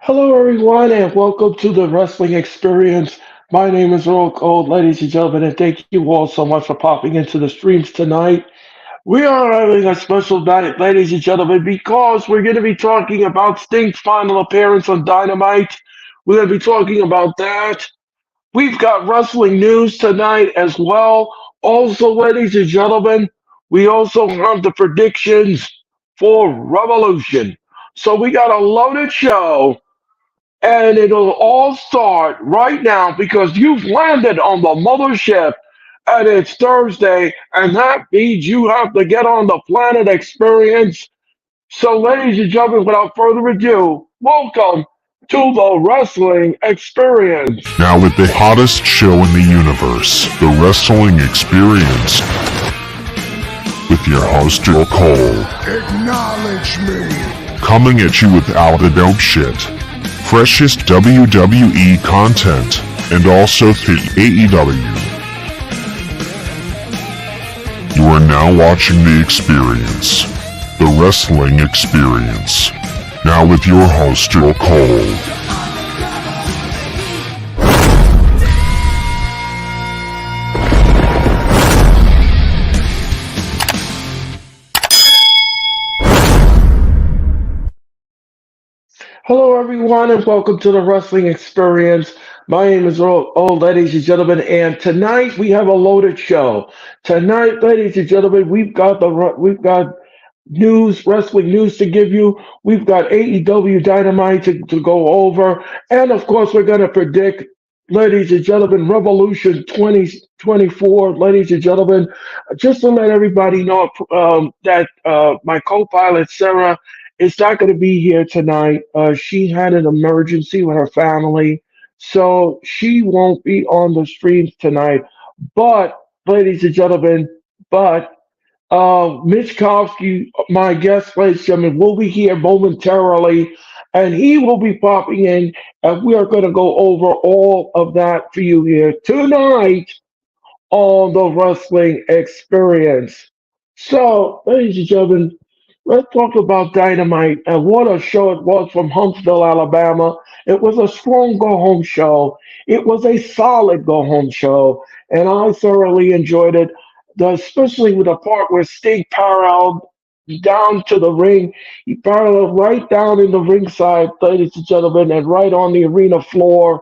Hello, everyone, and welcome to the Wrestling Experience. My name is Earl Cole, ladies and gentlemen, and thank you all so much for popping into the streams tonight. We are having a special night, ladies and gentlemen, because we're going to be talking about Sting's final appearance on Dynamite. We're going to be talking about that. We've got wrestling news tonight as well. Also, ladies and gentlemen, we also have the predictions for Revolution. So we got a loaded show and it'll all start right now because you've landed on the mothership and it's Thursday, and that means you have to get on the planet experience. So, ladies and gentlemen, without further ado, welcome to the wrestling experience. Now with the hottest show in the universe, the Wrestling Experience, with your host Earl Cole. Acknowledge me. Coming at you with all the dope shit, freshest WWE content, and also the AEW. You are now watching The Experience, the Wrestling Experience. Now with your host Earl Cole. Hello, everyone, and welcome to the Wrestling Experience. My name is Earl, ladies and gentlemen, and tonight we have a loaded show. Tonight, ladies and gentlemen, we've got news, wrestling news to give you. We've got AEW Dynamite to go over, and of course, we're going to predict, ladies and gentlemen, Revolution 2024. Ladies and gentlemen, just to let everybody know that my co-pilot Sarah is not going to be here tonight. She had an emergency with her family, so she won't be on the streams tonight. But, ladies and gentlemen, but Mitch Kowski, my guest, ladies and gentlemen, will be here momentarily, and he will be popping in, and we are going to go over all of that for you here tonight on the Wrestling Experience. So, ladies and gentlemen, let's talk about Dynamite and what a show it was from Huntsville, Alabama. It was a strong go home show. It was a solid go home show, and I thoroughly enjoyed it, especially with the part where Sting paralleled down to the ring. He paralleled right down in the ringside, ladies and gentlemen, and right on the arena floor,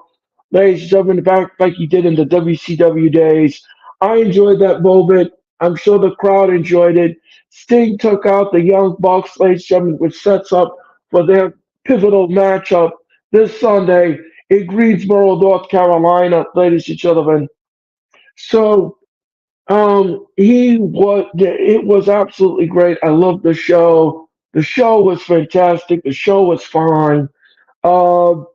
ladies and gentlemen, back like he did in the WCW days. I enjoyed that moment. I'm sure the crowd enjoyed it. Sting took out the Young Bucks, ladies and gentlemen, which sets up for their pivotal matchup this Sunday in Greensboro, North Carolina, ladies and gentlemen. So it was absolutely great. I loved the show. The show was fantastic. The show was fine. Um,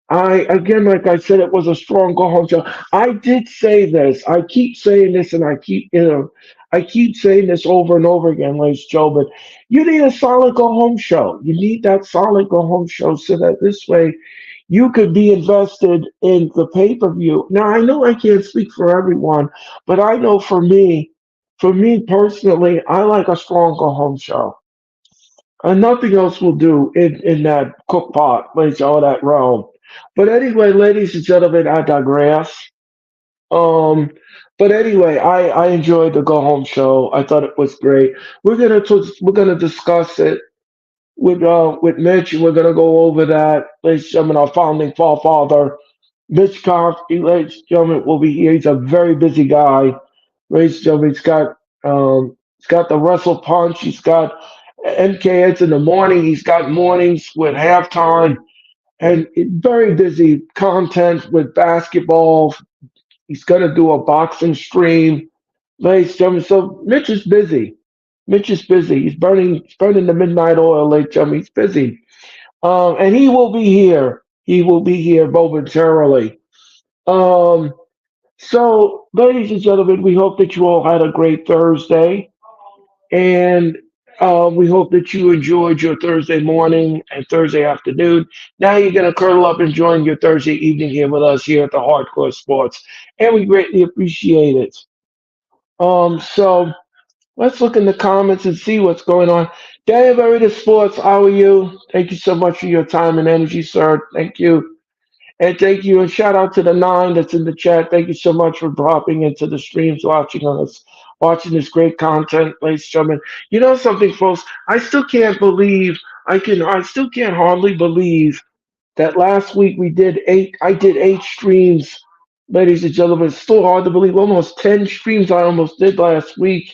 I again, like I said, it was a strong go home show. I did say this. I keep saying this, and I keep saying this over and over again, ladies and gentlemen. You need a solid go home show. You need that solid go home show so that this way you could be invested in the pay per view. Now I know I can't speak for everyone, but I know for me personally, I like a strong go home show. And nothing else will do in that cook pot, or that realm. But anyway, ladies and gentlemen, I digress. Um, but anyway, I enjoyed the go home show. I thought it was great. We're gonna discuss it with Mitch. We're gonna go over that. Ladies and gentlemen, our founding forefather, Mitch Kofsky, ladies and gentlemen, will be here. He's a very busy guy. Ladies and gentlemen, he's got the wrestle punch. He's got MKS in the morning. He's got mornings with halftime and very busy content with basketball. He's going to do a boxing stream, ladies and gentlemen. So Mitch is busy. Mitch is busy. He's burning the midnight oil, ladies and gentlemen. He's busy, and he will be here. He will be here momentarily. Um, so, ladies and gentlemen, we hope that you all had a great Thursday. And we hope that you enjoyed your Thursday morning and Thursday afternoon. Now you're going to curl up and join your Thursday evening here with us here at the Hardcore Sports. And we greatly appreciate it. So Let's look in the comments and see what's going on. Dave Verita Sports, how are you? Thank you so much for your time and energy, sir. Thank you. And thank you. And shout out to the nine that's in the chat. Thank you so much for dropping into the streams, watching us, watching this great content, ladies and gentlemen. You know something, folks? I still can't believe I still can't hardly believe that last week we did eight. I did 8 streams, ladies and gentlemen. It's still hard to believe. Almost 10 streams I almost did last week.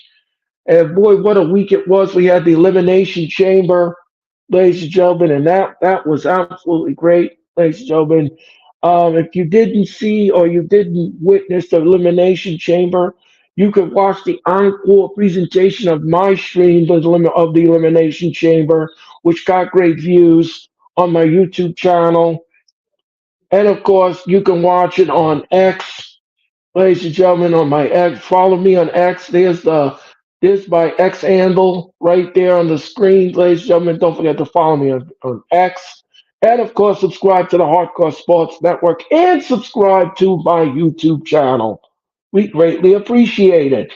And boy, what a week it was. We had the Elimination Chamber, ladies and gentlemen, and that was absolutely great, ladies and gentlemen. If you didn't see or you didn't witness the Elimination Chamber, you could watch the encore presentation of my stream of the Elimination Chamber, which got great views on my YouTube channel. And of course, you can watch it on X, ladies and gentlemen, on my X. Follow me on X. There's my X handle right there on the screen, ladies and gentlemen. Don't forget to follow me on X. And of course, subscribe to the Hardcore Sports Network and subscribe to my YouTube channel. We greatly appreciate it.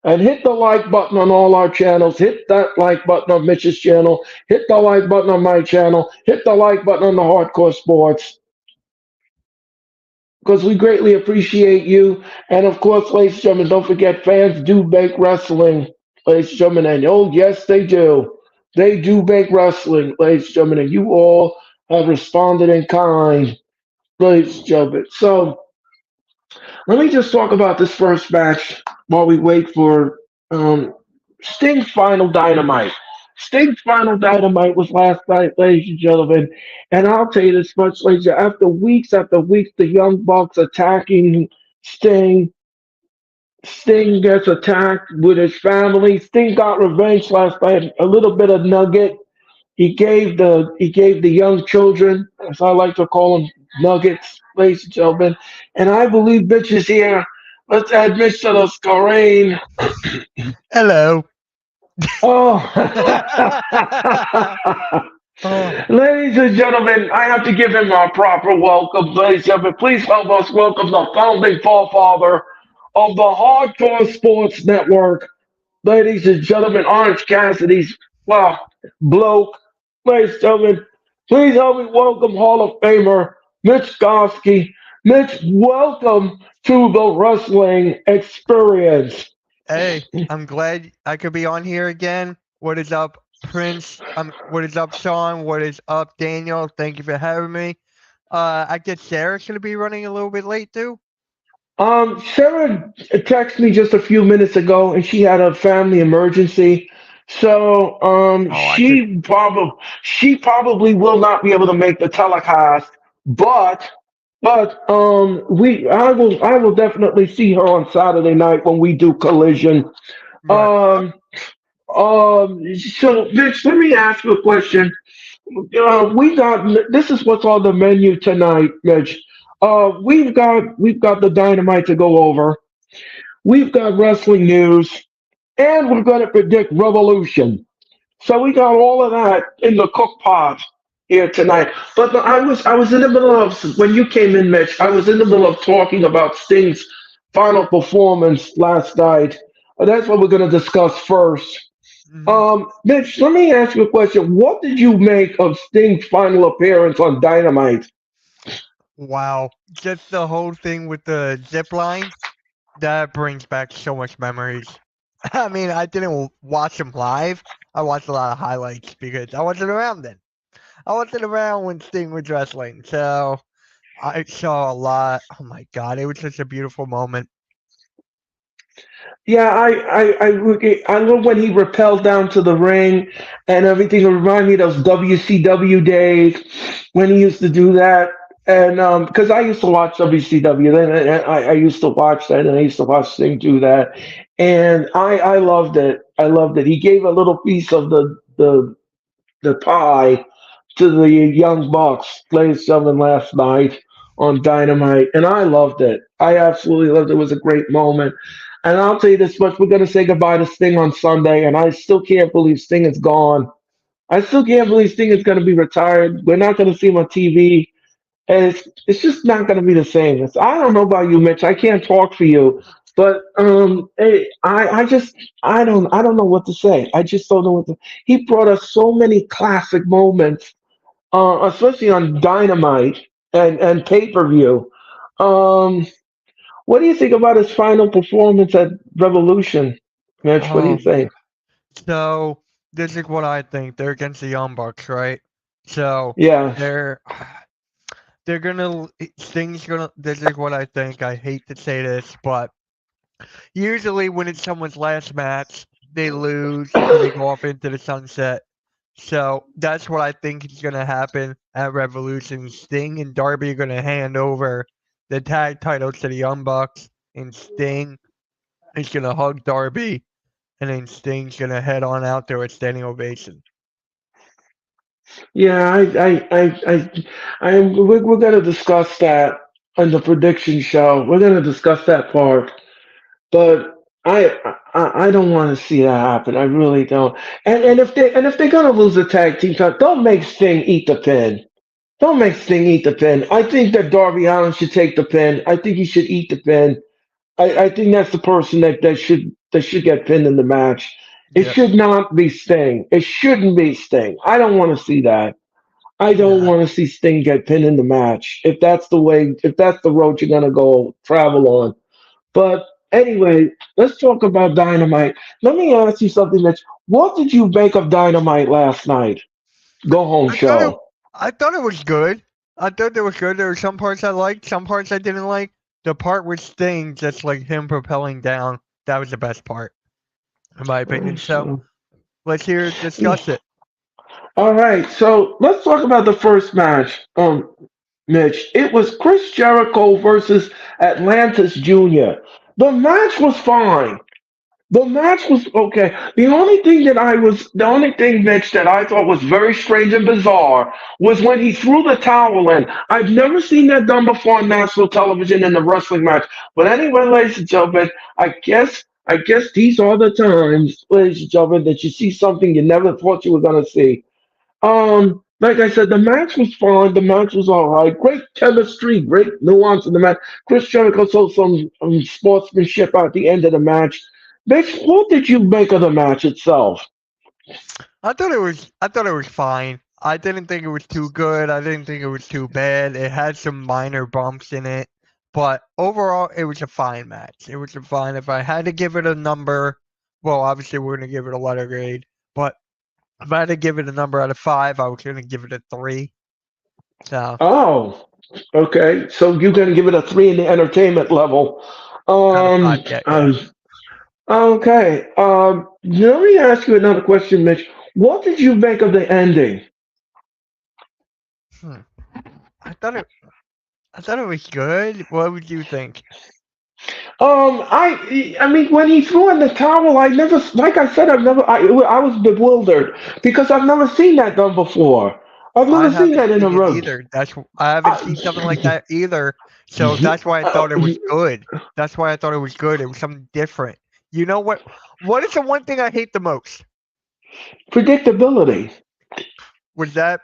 And hit the like button on all our channels. Hit that like button on Mitch's channel. Hit the like button on my channel. Hit the like button on the Hardcore Sports, because we greatly appreciate you. And of course, ladies and gentlemen, don't forget, fans do make wrestling, ladies and gentlemen. And oh, yes, they do. They do make wrestling, ladies and gentlemen. And you all have responded in kind, ladies and gentlemen. So let me just talk about this first match while we wait for Sting's final Dynamite. Sting's final Dynamite was last night, ladies and gentlemen. And I'll tell you this much, ladies, after weeks, the Young Bucks attacking Sting. Sting gets attacked with his family. Sting got revenge last night. A little bit of nugget. He gave the young children, as I like to call them, nuggets, ladies and gentlemen. And I believe Mitch is here. Let's add Mitch to the screen. Hello. Oh, Oh, ladies and gentlemen, I have to give him a proper welcome. Ladies and gentlemen, please help us welcome the founding forefather of the Hardcore Sports Network. Ladies and gentlemen, Orange Cassidy's, well, bloke. Ladies and gentlemen, please help me welcome Hall of Famer Mitch Goski. Mitch, welcome to the wrestling experience. hey, I'm glad I could be on here again. What is up, Prince? What is up, Sean? What is up, Daniel? Thank you for having me. I guess Sarah's gonna be running a little bit late too. Sarah texted me just a few minutes ago, and she had a family emergency. So, I could. she probably will not be able to make the telecast, but I will definitely see her on Saturday night when we do Collision. Right. Um, so Mitch, let me ask you a question. We got this is what's on the menu tonight, Mitch. We've got the Dynamite to go over. We've got wrestling news, and we're going to predict Revolution. So we got all of that in the cook pot here tonight. But I was in the middle of when you came in, Mitch. I was in the middle of talking about Sting's final performance last night. That's what we're going to discuss first. Mhm. Mitch, let me ask you a question. What did you make of Sting's final appearance on Dynamite? Wow, just the whole thing with the zip line that brings back so much memories. I mean, I didn't watch him live. I watched a lot of highlights because I wasn't around then. I wasn't around when Sting was wrestling, so I saw a lot. Oh my god, it was such a beautiful moment. Yeah, I love when he rappelled down to the ring and everything. It reminded me of those WCW days when he used to do that. And because I used to watch WCW, then I used to watch that, and I used to watch Sting do that, and I loved it. I loved it. He gave a little piece of the pie to the Young Bucks, played something last night on Dynamite, and I loved it. I absolutely loved it. It was a great moment. And I'll tell you this much: we're going to say goodbye to Sting on Sunday, and I still can't believe Sting is gone. I still can't believe Sting is going to be retired. We're not going to see him on TV, and it's just not going to be the same. I don't know about you, Mitch. I can't talk for you, But I don't know what to say. I just don't know what to. He brought us so many classic moments, especially on Dynamite and pay per view. Um, what do you think about his final performance at Revolution, Mitch? What do you Um, think? so this is what I think. They're against the Young Bucks, right? So Yeah. they're they're gonna Sting's gonna. This is what I think. I hate to say this, but usually when it's someone's last match, they lose and they go off into the sunset. So that's what I think is gonna happen at Revolution. Sting and Darby are gonna hand over the tag titles to the Young Bucks, and Sting is gonna hug Darby, and then Sting's gonna head on out there with standing ovation. Yeah, we're going to discuss that on the prediction show. We're going to discuss that part, but I don't want to see that happen. I really don't. And if they're going to lose the tag team title, don't make Sting eat the pin. Don't make Sting eat the pin. I think that Darby Allin should take the pin. I think he should eat the pin. I think that's the person that should get pinned in the match. It Yep. should not be Sting. It shouldn't be Sting. I don't want to see that. I don't Yeah. want to see Sting get pinned in the match. If that's the road you're gonna go travel on. But anyway, let's talk about Dynamite. Let me ask you something, Mitch. What did you make of Dynamite last night? Go home I thought it. show. I thought it was good. I thought it was good. There were some parts I liked, some parts I didn't like. The part with Sting, just like him propelling down, that was the best part, in my opinion. So let's discuss it. All right, so let's talk about the first match, Mitch. It was Chris Jericho versus Atlantis Jr. The match was fine. The match was okay. The only thing, Mitch, that I thought was very strange and bizarre was when he threw the towel in. I've never seen that done before on national television in a wrestling match. But anyway, ladies and gentlemen, I guess these are the times, ladies and gentlemen, that you see something you never thought you were gonna see. Like I said, the match was fine. The match was all right. Great chemistry, great nuance in the match. Chris Jericho showed some sportsmanship at the end of the match. Mitch, what did you make of the match itself? I thought it was fine. I didn't think it was too good. I didn't think it was too bad. It had some minor bumps in it, but overall, it was a fine match. It was a fine. If I had to give it a number, well, obviously we're gonna give it a letter grade, but if I had to give it a number out of 5, I was gonna give it a 3. So Oh, okay. So you're going to give it a three in the entertainment level. out of 5, yeah, yeah. Uh, okay. Let me ask you another question, Mitch. What did you make of the ending? Hmm. I thought it. I thought it was good. What would you think? I mean, when he threw in the towel, like I said, I was bewildered because I've never seen that done before. I've I never seen haven't that in a seen it row. either. I haven't seen something like I, that either. So that's why I thought it was good. That's why I thought it was good. It was something different. You know what? What is the one thing I hate the most? predictability. Was that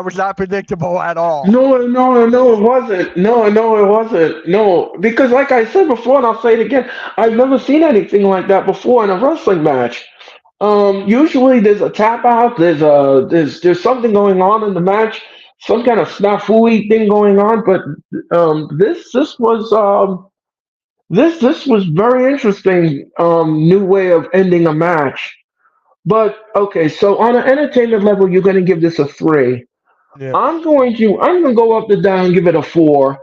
was not predictable at all. No, it wasn't. No, it wasn't. No, because like I said before, and I'll say it again, I've never seen anything like that before in a wrestling match. Usually there's a tap out, there's something going on in the match, some kind of snafu thing going on, but this was very interesting. New way of ending a match. But okay, so on an entertainment level, you're going to give this a three. Yeah. I'm going to go up and down and give it a four.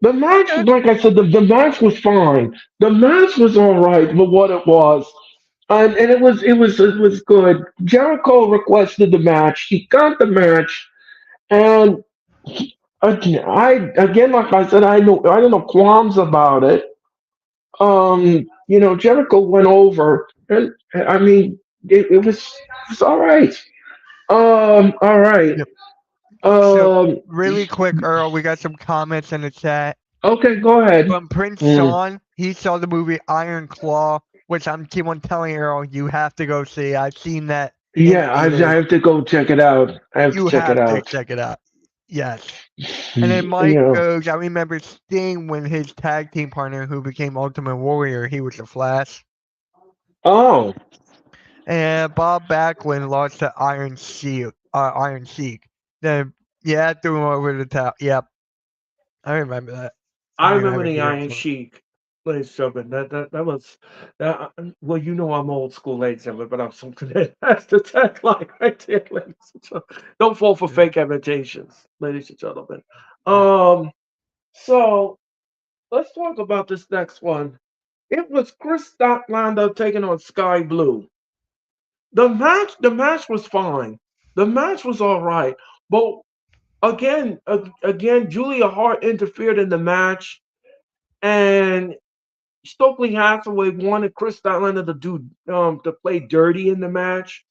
The match, Okay. like I said, the match was fine. The match was all right for what it was. And it was good. Jericho requested the match. He got the match, and again, like I said, I don't know qualms about it. Jericho went over, and I mean, it was all right. All right. Yep. So Um, really quick, Earl, we got some comments in the chat. okay, go ahead. From Prince Mm. Sean, he saw the movie Iron Claw, which I'm keep on telling you, Earl, you have to go see. I've seen that in Yeah, I theaters. have to go check it out. I have to You check it have to out. check it out. Yes. And then You Mike know. goes, I remember Sting when his tag team partner who became Ultimate Warrior, he was the Flash. Oh, And Bob Backlund lost to Iron Sheik. Then, yeah, threw him over the top. Yep. I remember that. I I don't even remember have a the video Iron for it. Sheik, ladies and gentlemen. That was well, you know I'm old school, ladies and gentlemen, but I'm something that's the tagline right there, ladies and gentlemen. Don't fall for Yeah. fake imitations, ladies and gentlemen. Yeah. So let's talk about this next one. It was Chris Statlander taking on Sky Blue. The match was fine. The match was all right, but again, Julia Hart interfered in the match, and Stokely Hathaway wanted Chris Statlander to do to play dirty in the match.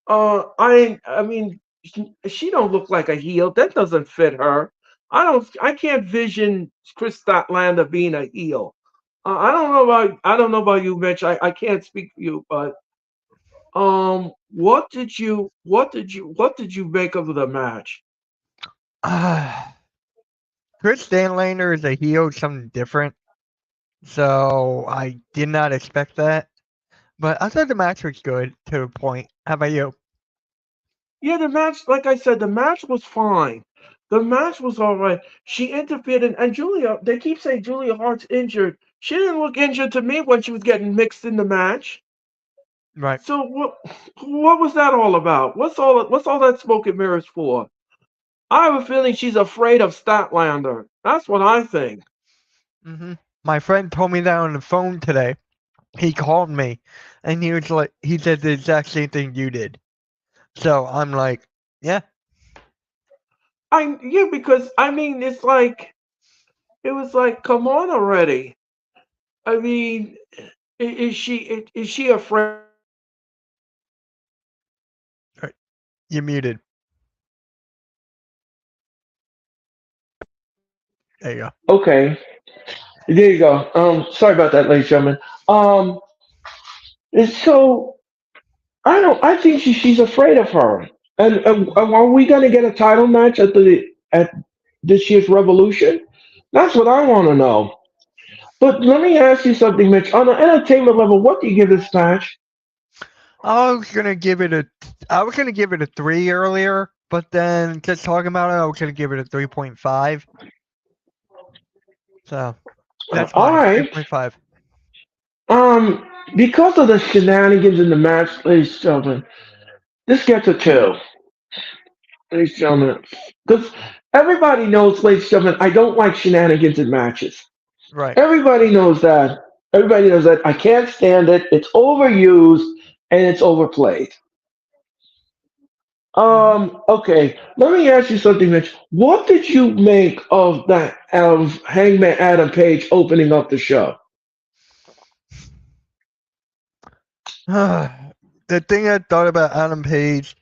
I mean, she don't look like a heel. That doesn't fit her. I can't vision Chris Statlander being a heel. I don't know about you, Mitch. I can't speak for you, but what did you make of the match? Chris Stanlander is a heel, something different. So I did not expect that. But I thought the match was good to a point. How about you? Yeah, the match, like I said, the match was fine. The match was all right. She interfered, and Julia. They keep saying Julia Hart's injured. She didn't look injured to me when she was getting mixed in the match. Right. So what was that all about? What's all that smoke and mirrors for? I have a feeling she's afraid of Statlander. That's what I think. My friend told me that on the phone today. He called me, and he was like, he said the exact same thing you did. So I'm like, yeah. Yeah, because I mean, it was like, come on already. I mean, is she afraid? Right. You're muted. There you go. okay. There you go. Sorry about that, ladies and gentlemen. Um, so I don't. I think she's afraid of her. And are we going to get a title match at this year's Revolution? That's what I want to know. But let me ask you something, Mitch. On an entertainment level, what do you give this match? I was gonna give it a 3 earlier, but then just talking about it, I was gonna give it a 3.5. So that's All mine, right. 3.5. Um, because of the shenanigans in the match, ladies and gentlemen, this gets a 2. Ladies and gentlemen, because everybody knows, ladies and gentlemen, I don't like shenanigans in matches. Right. Everybody knows that. Everybody knows that. I can't stand it. It's overused and it's overplayed. Okay. Let me ask you something, Mitch. What did you make of that of Hangman Adam Page opening up the show? The thing I thought about Adam Page,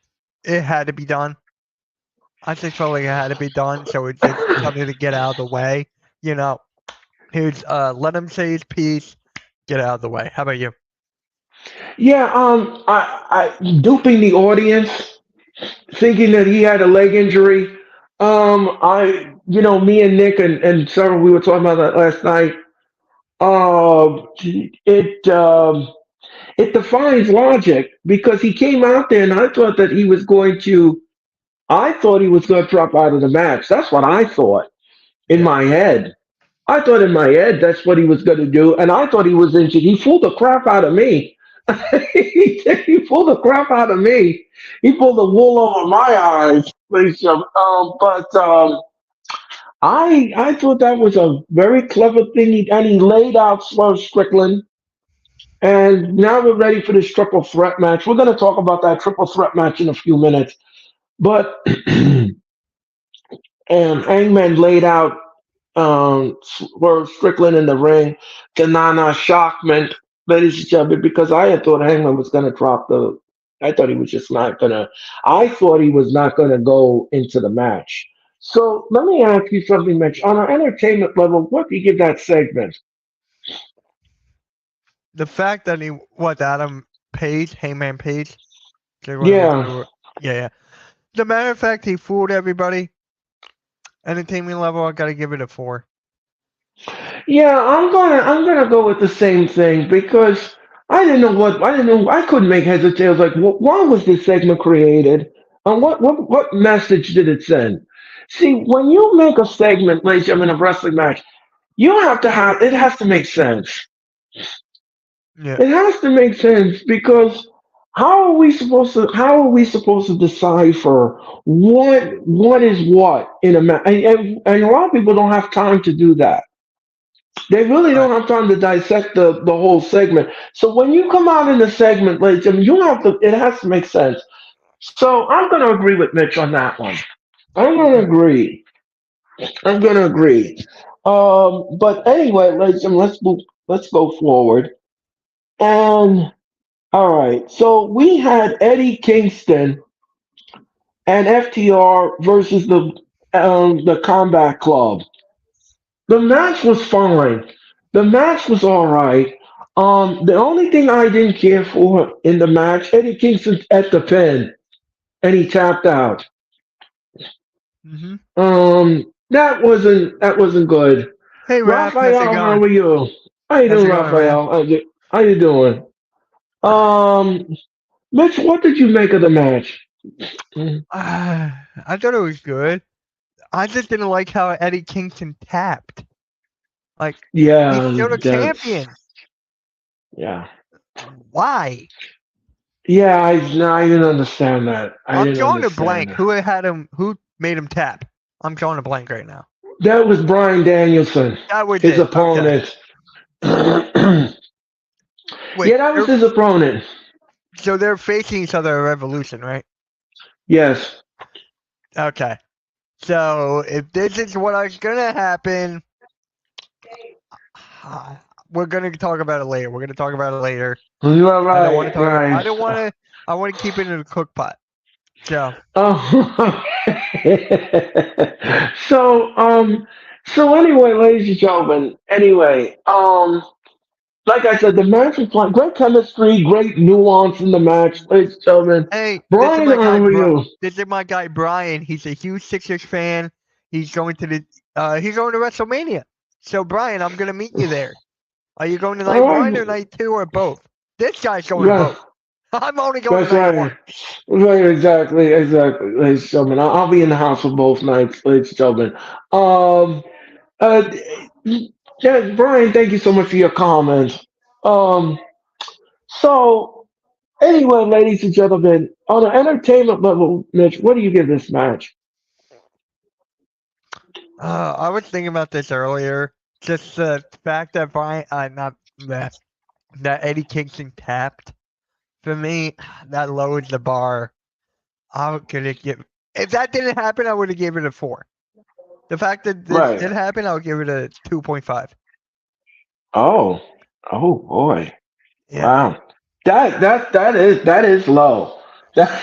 it had to be done. I just felt like it had to be done, so it's just something to get out of the way. You know, here's let him say his piece, get out of the way. How about you? Yeah, I duping the audience, thinking that he had a leg injury. Me and Nick and Sarah, we were talking about that last night. It it defies logic because he came out there and I thought that he was going to. I thought he was going to drop out of the match. That's what I thought in Yeah. my head. I thought in my head that's what he was going to do, and I thought he was injured. He fooled the crap out of me. He pulled the crap out of me. He pulled the wool over my eyes, Lisa. I thought that was a very clever thing, and he laid out Swerve Strickland. And now we're ready for this triple threat match. We're going to talk about that triple threat match in a few minutes. But Hangman laid out Swerve Strickland in the ring to Nana Shockman, ladies and gentlemen, because I had thought Hangman was going to drop the. I thought he was just not going to. I thought he was not going to go into the match. So let me ask you something, Mitch. On an entertainment level, what do you give that segment? The fact that Adam Page, Hangman Page, is that what it is? Yeah. Yeah, yeah. The matter of fact, he fooled everybody. entertainment level, I gotta give it a 4. Yeah, I'm gonna go with the same thing because I couldn't make heads or tails. Like, why was this segment created? And what message did it send? See, when you make a segment, ladies and gentlemen, in a wrestling match, you have to have it has to make sense. Yeah. It has to make sense because how are we supposed to decipher what is what in a match? And a lot of people don't have time to do that. They really Right. don't have time to dissect the whole segment. So when you come out in the segment, like I mean, you have to. It has to make sense. So I'm going to agree with Mitch on that one. I'm going to Okay. agree. I'm going to agree. But anyway, let's go forward. And all right, so we had Eddie Kingston and FTR versus the Combat Club. The match was fine. The match was all right. The only thing I didn't care for in the match, Eddie Kingston at the pin and he tapped out. Mm-hmm. That wasn't good. Hey, Raph, how's it Raphael, how going? are you? How you How's doing, it going, Raph? Raphael? How you doing? Um, Mitch, what did you make of the match? I thought it was good. I just didn't like how Eddie Kingston tapped. Like, he's Yeah, still the that's champion. yeah. Why? Yeah, no, I didn't understand that. I I'm didn't drawing a understand blank. that. Who had him? Who made him tap? I'm drawing a blank right now. That was Brian Danielson, That was his it. Okay. opponent. Yeah, Wait. that was his opponent. So they're facing each other at Revolution, right? Yes. Okay. So if this is what is gonna happen, we're gonna talk about it later. We're gonna talk about it later. You are I don't want to right, talk about. I right. don't want to. I want to keep it in the cook pot. So Oh. so so anyway, ladies and gentlemen, like I said, the match was fun. Great chemistry, great nuance in the match, ladies and gentlemen. hey, Brian, how are you? This is my guy Brian. He's a huge Sixers fan. He's going to the. He's going to WrestleMania. So Brian, I'm gonna meet you there. Are you going to night All one right. or night two or both? This guy's going to Right. both. I'm only going to That's night one. right. Right, exactly, ladies and gentlemen. I'll be in the house for both nights, ladies and gentlemen. Um, uh, yeah, Brian, thank you so much for your comments. Um, so anyway, ladies and gentlemen, on an entertainment level, Mitch, what do you give this match? I was thinking about this earlier. Just the fact that Brian, not that Eddie Kingston tapped. For me, that lowered the bar. I would gonna give. If that didn't happen, I would have given it a 4. The fact that this Right. did happen, I would give it a 2.5. Oh, oh boy. Yeah, Wow. That is low. That,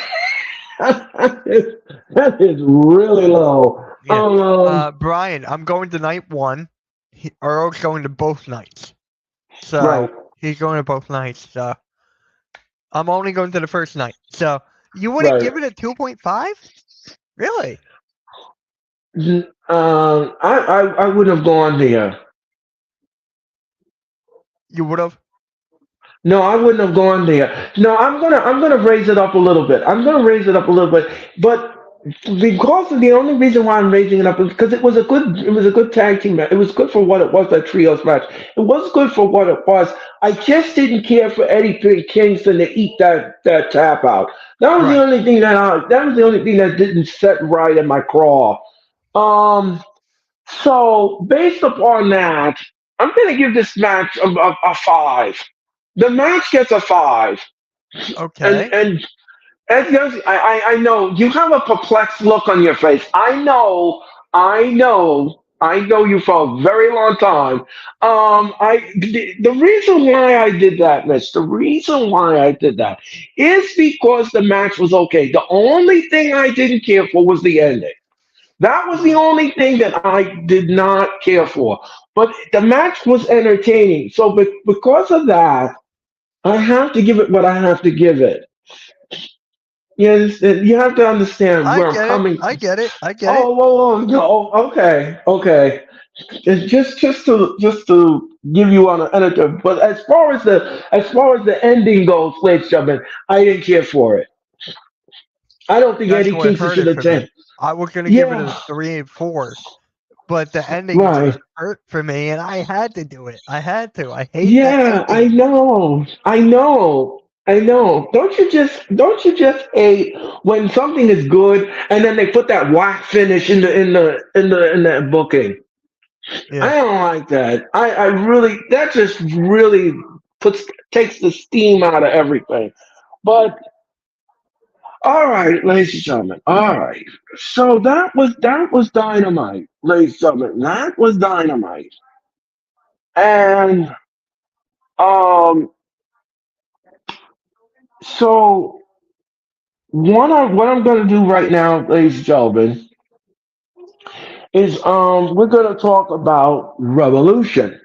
that is really low. yeah. Um, Brian, I'm going to night one. Earl's going to both nights. right. So he's going to both nights. So I'm only going to the first night. So you wouldn't Right. give it a 2.5? Really? I wouldn't have gone there. You would have? No, I wouldn't have gone there. No, I'm gonna raise it up a little bit. I'm gonna raise it up a little bit, but because of the only reason why I'm raising it up is because it was a good tag team match. It was good for what it was, that trios match. It was good for what it was. I just didn't care for Eddie Kingston to eat that tap out. That was the Right. only thing that didn't set right in my craw. Um, so based upon that, I'm gonna give this match a 5. The match gets a 5, and Okay. and and yes, I know you have a perplexed look on your face. I know you for a very long time. The reason why I did that, Mitch, the reason why I did that is because the match was okay. The only thing I didn't care for was the ending. That was the only thing that I did not care for. But the match was entertaining. So because of that, I have to give it what I have to give it. Yes, you have to understand I where I'm get it. coming. I get it. I get it. Oh, whoa, whoa, no, okay, okay. It's just to give you on an anecdote. But as far as the ending goes, ladies and gentlemen, I didn't care for it. I don't think That's Eddie what Kingston hurt should it have for me. taken. I was gonna give it Yeah, a 3 and 4, but the ending right. just hurt for me, and I had to do it. I had to. I hate that Yeah, I ending. know. I know. I know. Don't you just hate when something is good and then they put that whack finish in the booking? Yeah. I don't like that. I really that just really puts takes the steam out of everything. But all right, ladies and gentlemen. All right. So that was dynamite, ladies and gentlemen. That was dynamite. And um so what I'm gonna do right now, ladies and gentlemen, is we're gonna talk about revolution.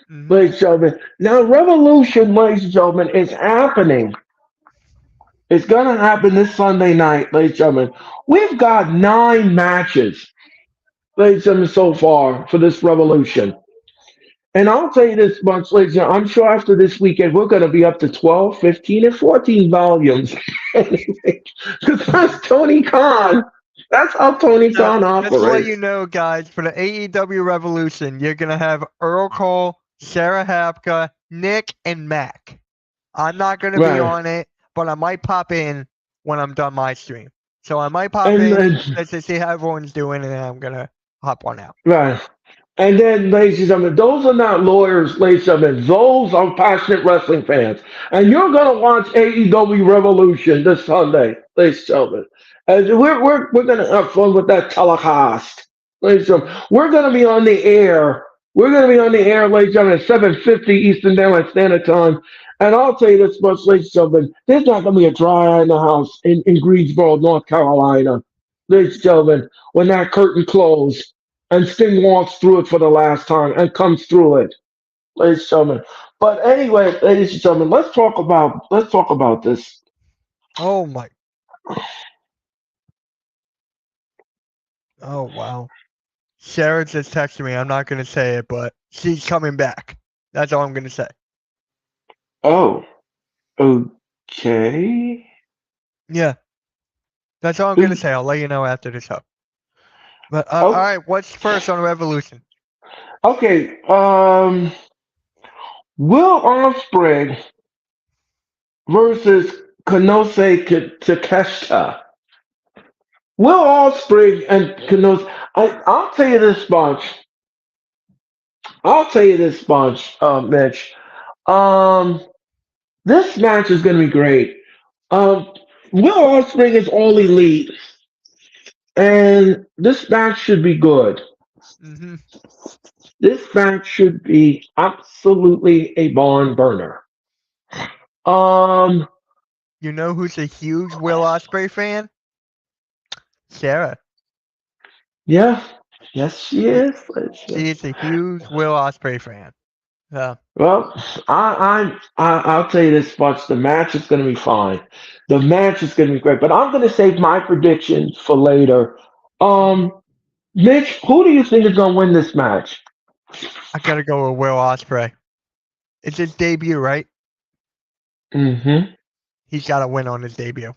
Hmm. Ladies and gentlemen. Now revolution, ladies and gentlemen, is happening. It's gonna happen this Sunday night, ladies and gentlemen. We've got 9 matches, ladies and gentlemen, so far for this revolution. And I'll tell you this much, ladies and gentlemen, I'm sure after this weekend we're gonna be up to 12, 15, and 14 volumes. Because that's Tony Khan. That's how Tony So Khan just to let operates. you know, guys, for the AEW Revolution, you're gonna have Earl Cole, Sarah Hapka, Nick, and Mac. I'm not gonna be Right. on it, but I might pop in when I'm done my stream. So I might pop And in then just to see how everyone's doing, and then I'm gonna hop on out. right. And then, ladies and gentlemen, those are not lawyers, ladies and gentlemen. Those are passionate wrestling fans. And you're going to watch AEW Revolution this Sunday, ladies and gentlemen. And we're going to have fun with that telecast, ladies and gentlemen. We're going to be on the air. We're going to be on the air, ladies and gentlemen, at 7:50 Eastern Daylight Standard Time. And I'll tell you this much, ladies and gentlemen, there's not going to be a dry eye in the house in Greensboro, North Carolina, ladies and gentlemen, when that curtain closed and Sting walks through it for the last time and comes through it, ladies and gentlemen. But anyway, ladies and gentlemen, let's talk about this. Oh my! Oh wow! Sarah just texted me. I'm not gonna say it, but she's coming back. That's all I'm gonna say. Oh, okay. Yeah, that's all I'm gonna say. I'll let you know after the show. But all Oh, right, what's first on Revolution? okay. Will Ospreay versus Kanose Takeshita. Will Ospreay and Kanose. I'll tell you this much. I'll tell you this much, Mitch. Um, this match is going to be great. Um, Will Ospreay is all elite, and this match should be good. Hmm. This match should be absolutely a barn burner. Um, You know who's a huge Will Ospreay fan? Sarah. yeah, yes, she She, is. she is a huge Will Ospreay fan. So, Well, I'll tell you this much: the match is going to be fine. The match is going to be great, but I'm going to save my predictions for later. mhm. Um, Mitch, who do you think is going to win this match? I gotta go with Will Ospreay. It's his debut, right? Mm-hmm. He's got to win on his debut.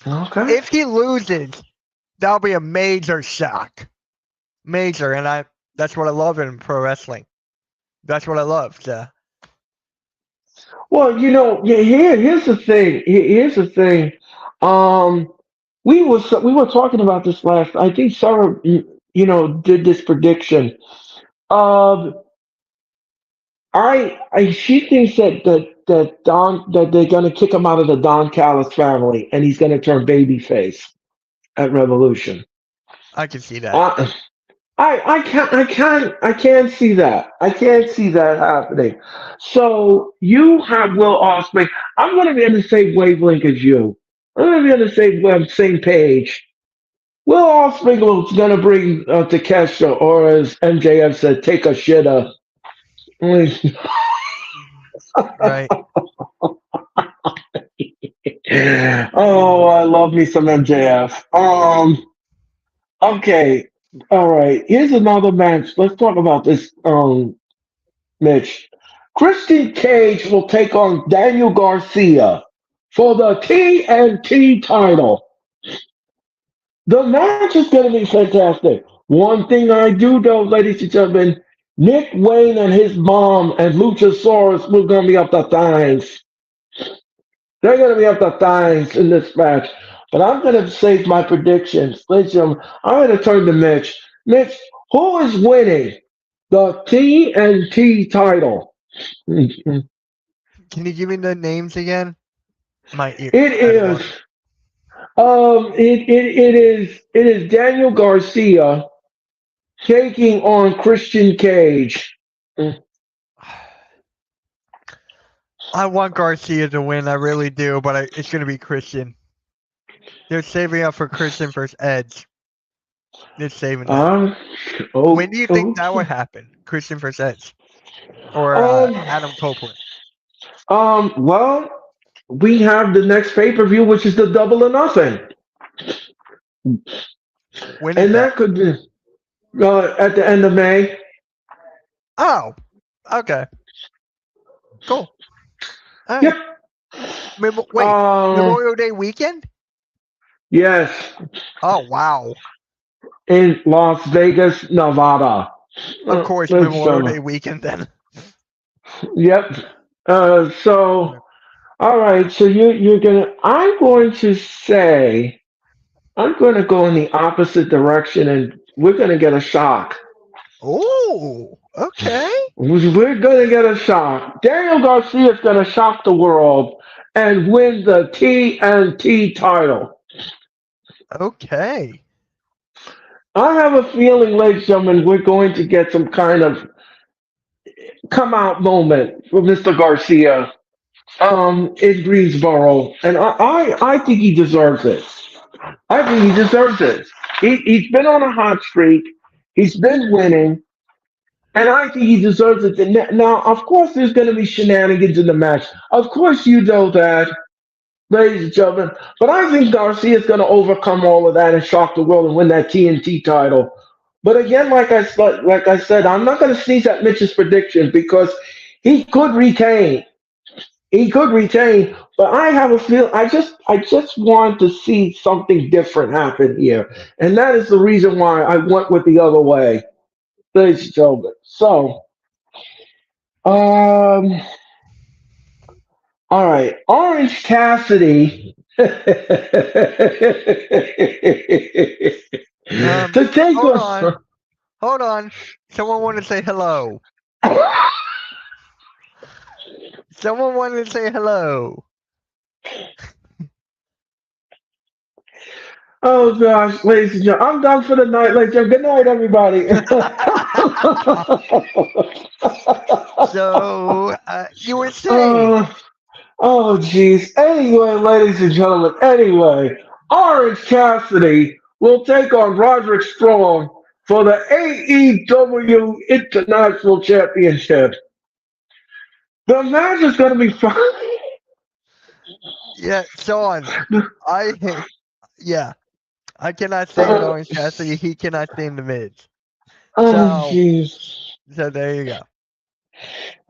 Okay. If he loses, that'll be a major shock. Major, and that's what I love in pro wrestling. That's what I love. So, Well, yeah, here's the thing. Here's the thing. Um, we were talking about this last. I think Sarah, did this prediction. Um, she thinks that they're gonna kick him out of the Don Callis family, and he's gonna turn babyface at Revolution. I can see that. Uh, I can't see that. I can't see that happening. So you have Will Ospreay. I'm going to be on the same wavelength as you. I'm going to be on the same page. Will Ospreay was going to bring Takeshita, or as MJF said, take a shitter. Mhm. Right. Oh, I love me some MJF. Okay, all right. Here's another match. Let's talk about this. Mitch. Christian Cage will take on Daniel Garcia for the TNT title. The match is going to be fantastic. One thing I do know, ladies and gentlemen, Nick Wayne and his mom and Luchasaurus were going to be up the things. They're going to be up the things in this match. But I'm going to save my predictions. Ladies and gentlemen, I'm going to turn to Mitch. Mitch, who is winning the TNT title? It Can you give me the names again? My ear. is it is Daniel Garcia taking on Christian Cage. I want Garcia to win. I really do, but it's going to be Christian. They're saving up for Christian versus Edge. They're saving that. When do you think that would happen? Christian versus Edge? Or Adam Copeland? Well, we have the next pay-per-view, which is the Double or Nothing. When is and that could be at the end of May. Oh, okay. Cool. All right. Yep. Wait, Memorial Day weekend? Yes. Oh, wow. In Las Vegas, Nevada. Of course, Memorial Day weekend then. Yep. So, all right. So you're gonna. I'm going to say, I'm going to go in the opposite direction, and we're going to get a shock. Oh, okay. We're going to get a shock. Daniel Garcia is going to shock the world and win the TNT title. Okay. I have a feeling, ladies and gentlemen, we're going to get some kind of come out moment for Mr. Garcia in Greensboro. And I think he deserves it. I think he deserves it. He's been on a hot streak. He's been winning. And I think he deserves it. Now, of course, there's going to be shenanigans in the match. Of course, you know that, ladies and gentlemen. But I think Garcia is going to overcome all of that and shock the world and win that TNT title. But again, like I said, I'm not going to sneeze at Mitch's prediction because he could retain. He could retain, but I have a feel. I just want to see something different happen here, and that is the reason why I went with the other way, ladies and gentlemen. So, all right, Orange Cassidy to take Hold on. Someone want to say hello. Someone wanted to say hello. Oh gosh, ladies and gentlemen, I'm done for the night. Ladies and gentlemen, good night, everybody. So you were saying? Oh geez. Anyway, ladies and gentlemen. Anyway, Orange Cassidy will take on Roderick Strong for the AEW International Championship. The match is going to be fun. Yeah, Sean. I cannot stand Orange Cassidy. He cannot stand the Miz. Oh, jeez. So there you go.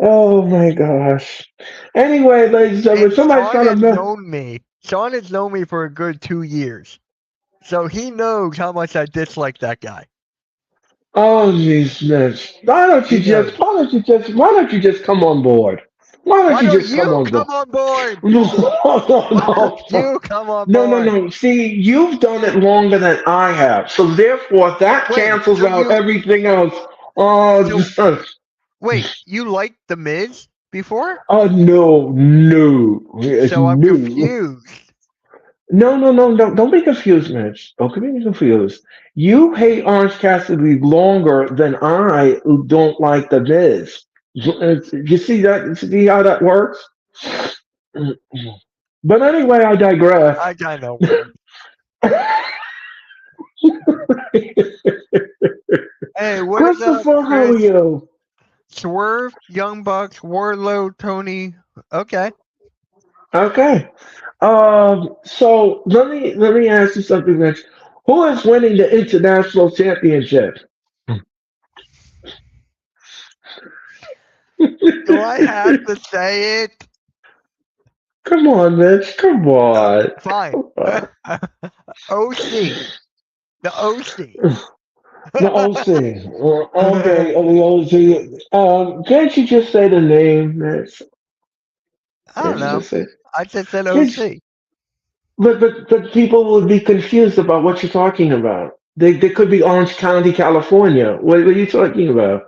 Oh my gosh. Anyway, ladies and gentlemen, somebody's trying to known me. Sean has known me for a good 2 years. So he knows how much I dislike that guy. Oh jeez, Mitch. Why don't you just come on board? Why don't you just come on board? No. You come on board. No. See, you've done it longer than I have. So therefore that cancels out everything else. Wait, you liked The Miz before? Oh no. So I'm confused. No. Don't be confused, Mitch. Don't be confused. You hate Orange Cassidy longer than I who don't like The Miz. You see that? See how that works? But anyway, I digress. I know. Hey, what Christopher, how are you? Swerve, Young Bucks, Warlow, Tony. Okay. Okay. So let me ask you something, Mitch. Who is winning the international championship? Do I have to say it? Come on, Mitch. Come on. Fine. Come on. OC. The OC. The OC. Okay, the OC. Can't you just say the name, Mitch? I don't Can't you know. just say? I just said Can't you- OC. but people would be confused about what you're talking about. They could be Orange County, California. What are you talking about?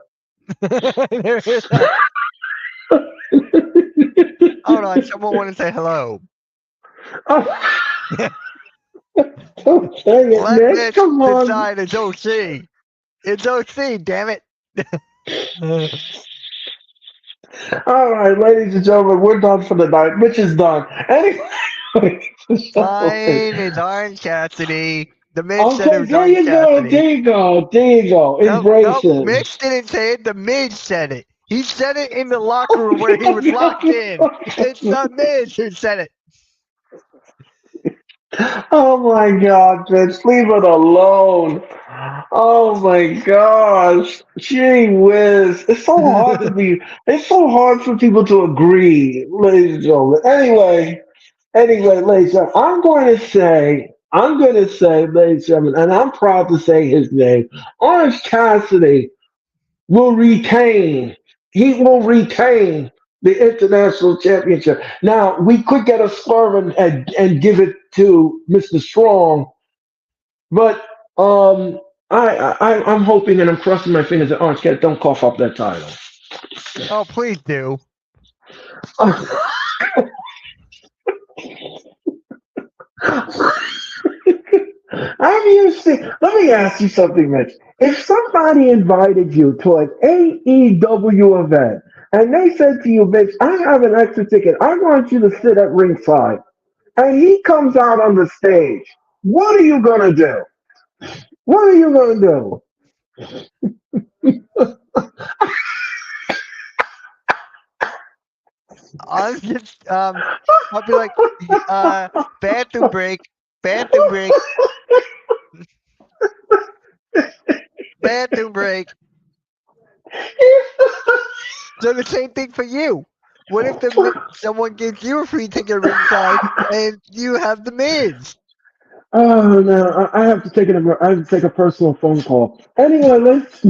Hold on. Someone want to say hello. Oh, dang it, Let Mitch. Mitch Come on. decide it's OC. It's OC, damn it. All right, ladies and gentlemen, we're done for the night. Mitch is done. Anyway, Fine, it's Orange Cassidy. The Mitch said it okay, was there Orange you go. Cassidy. There you go. There you go. Nope, Embrace nope. it. Mitch didn't say it. The Midge said it. He said it in the locker room where he Oh was locked in. It's the Midge who said it. oh my God, Mitch, leave it alone. Oh my gosh. Gee whiz. It's so hard to be, it's so hard for people to agree, ladies and gentlemen. Anyway, ladies and gentlemen, I'm going to say, ladies and gentlemen, and I'm proud to say his name, Orange Cassidy will retain. He will retain the international championship. Now we could get a swerve and give it to Mr. Strong, but I'm hoping and I'm crossing my fingers that Orange Cat don't cough up that title. Oh, please do. Have you seen? Let me ask you something, Mitch. If somebody invited you to an AEW event and they said to you, Mitch, I have an extra ticket. I want you to sit at ringside, and he comes out on the stage, what are you gonna do? What are you gonna do? I'm just I'll be like bathroom break, bathroom break, bathroom break. So the same thing for you. What if someone gives you a free ticket ringside and you have the Miz? Oh no, I have to take I have to take a personal phone call. Anyway, let's.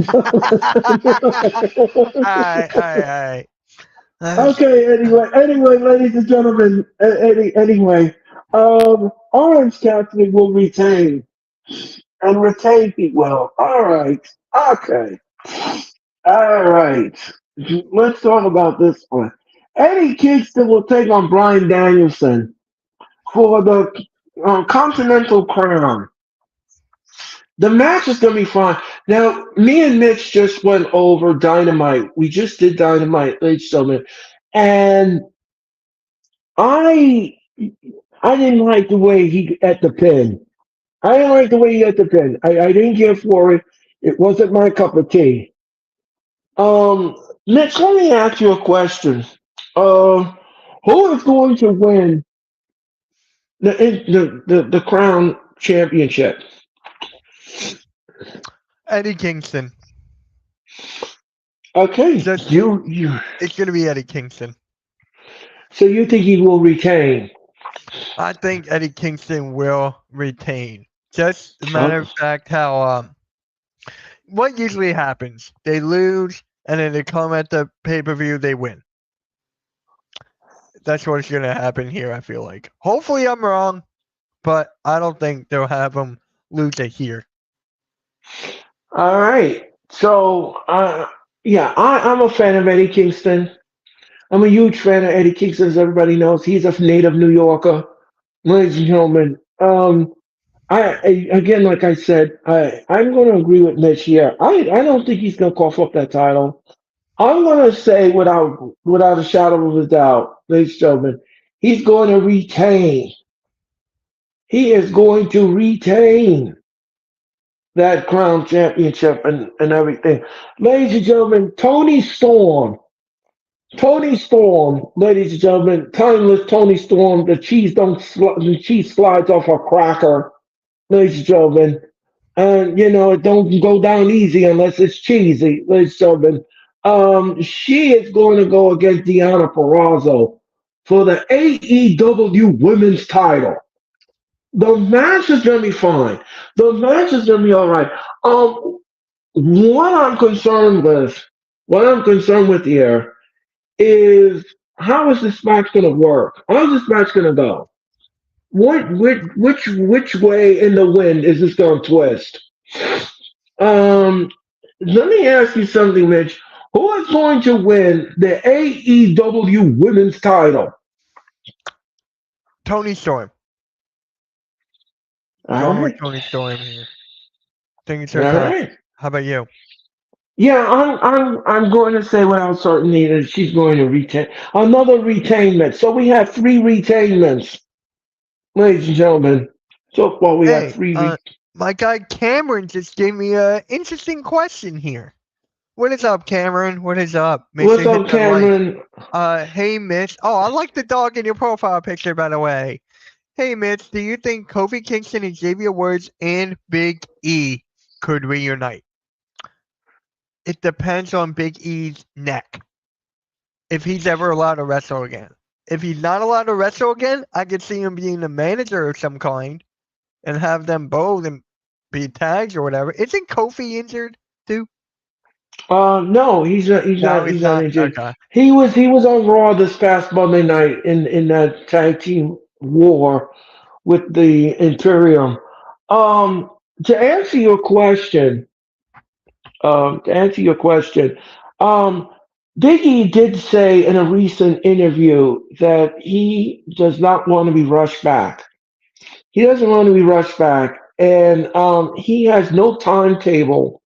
Alright. Okay. Anyway, ladies and gentlemen. Anyway, Orange Cassidy will retain and retain he will. All right. Okay. All right. Let's talk about this one. Eddie Kingston will take on Brian Danielson for the Continental Crown. The match is gonna be fun. Now, me and Mitch just went over Dynamite. We just did Dynamite, ladies and gentlemen, and I I didn't like the way he at the pin. I didn't like the way he at the pin. I didn't care for it. It wasn't my cup of tea. Mitch, let me ask you a question. Uh, who is going to win the Crown Championship? Eddie Kingston. Okay, Just you. it's gonna be Eddie Kingston. So you think he will retain? I think Eddie Kingston will retain. Just a matter Huh? of fact, how what usually happens? They lose, and then they come at the pay-per-view, they win. That's what's gonna happen here. I feel like. Hopefully, I'm wrong, but I don't think they'll have him lose it here. All right. So, yeah, I'm a fan of Eddie Kingston. I'm a huge fan of Eddie Kingston, as everybody knows. He's a native New Yorker, ladies and gentlemen. Again, like I said, I'm going to agree with Mitch here. I don't think he's going to cough up that title. I'm going to say without a shadow of a doubt, ladies and gentlemen, he's going to retain. He is going to retain that crown championship and everything. Ladies and gentlemen, Tony Storm Tony Storm, ladies and gentlemen, timeless Tony Storm. The cheese slides off a cracker, ladies and gentlemen, and it don't go down easy unless it's cheesy, ladies and gentlemen. She is going to go against Deanna Purrazzo for the AEW Women's Title. The match is going to be fine. The match is going to be all right. What I'm concerned with, what I'm concerned with here is how is this match going to work? How's this match going to go? Which way in the wind is this going to twist? Um, Let me ask you something, Mitch. Who is going to win the AEW Women's Title? Tony Storm. All Going with right, Tony Storm here. Think it's all her time. right. How about you? Yeah, I'm going to say without certainty that she's going to retain another retainment. So we have three retainments, ladies and gentlemen. So far we have Hey, three. my guy Cameron just gave me a interesting question here. What is up, Cameron? What is up? Make sure What's you hit up, that like. Cameron? Hey, Mitch. Oh, I like the dog in your profile picture, by the way. Hey, Mitch, do you think Kofi Kingston and Xavier Woods and Big E could reunite? It depends on Big E's neck. If he's ever allowed to wrestle again. If he's not allowed to wrestle again, I could see him being a manager of some kind and have them both and be tags or whatever. Isn't Kofi injured too? No, he's No, not he's he's not not. injured. Okay. He was on Raw this past Monday night in that tag team war with the Imperium. Um, to answer your question, to answer your question, um, Biggie did say in a recent interview that he does not want to be rushed back. He doesn't want to be rushed back, and he has no timetable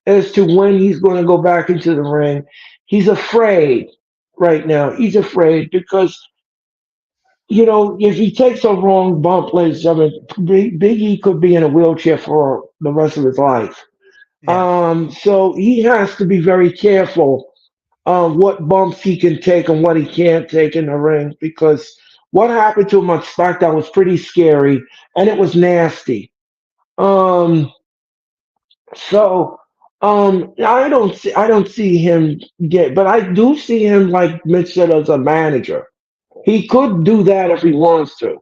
as to when he's going to go back into the ring. He's afraid right now. He's afraid because if he takes a wrong bump, ladies and gentlemen, Big E could be in a wheelchair for the rest of his life. Yeah. So he has to be very careful what bumps he can take and what he can't take in the ring because what happened to him on SmackDown was pretty scary and it was nasty. Um, so I don't see him but I do see him like Mitch said as a manager. He could do that if he wants to.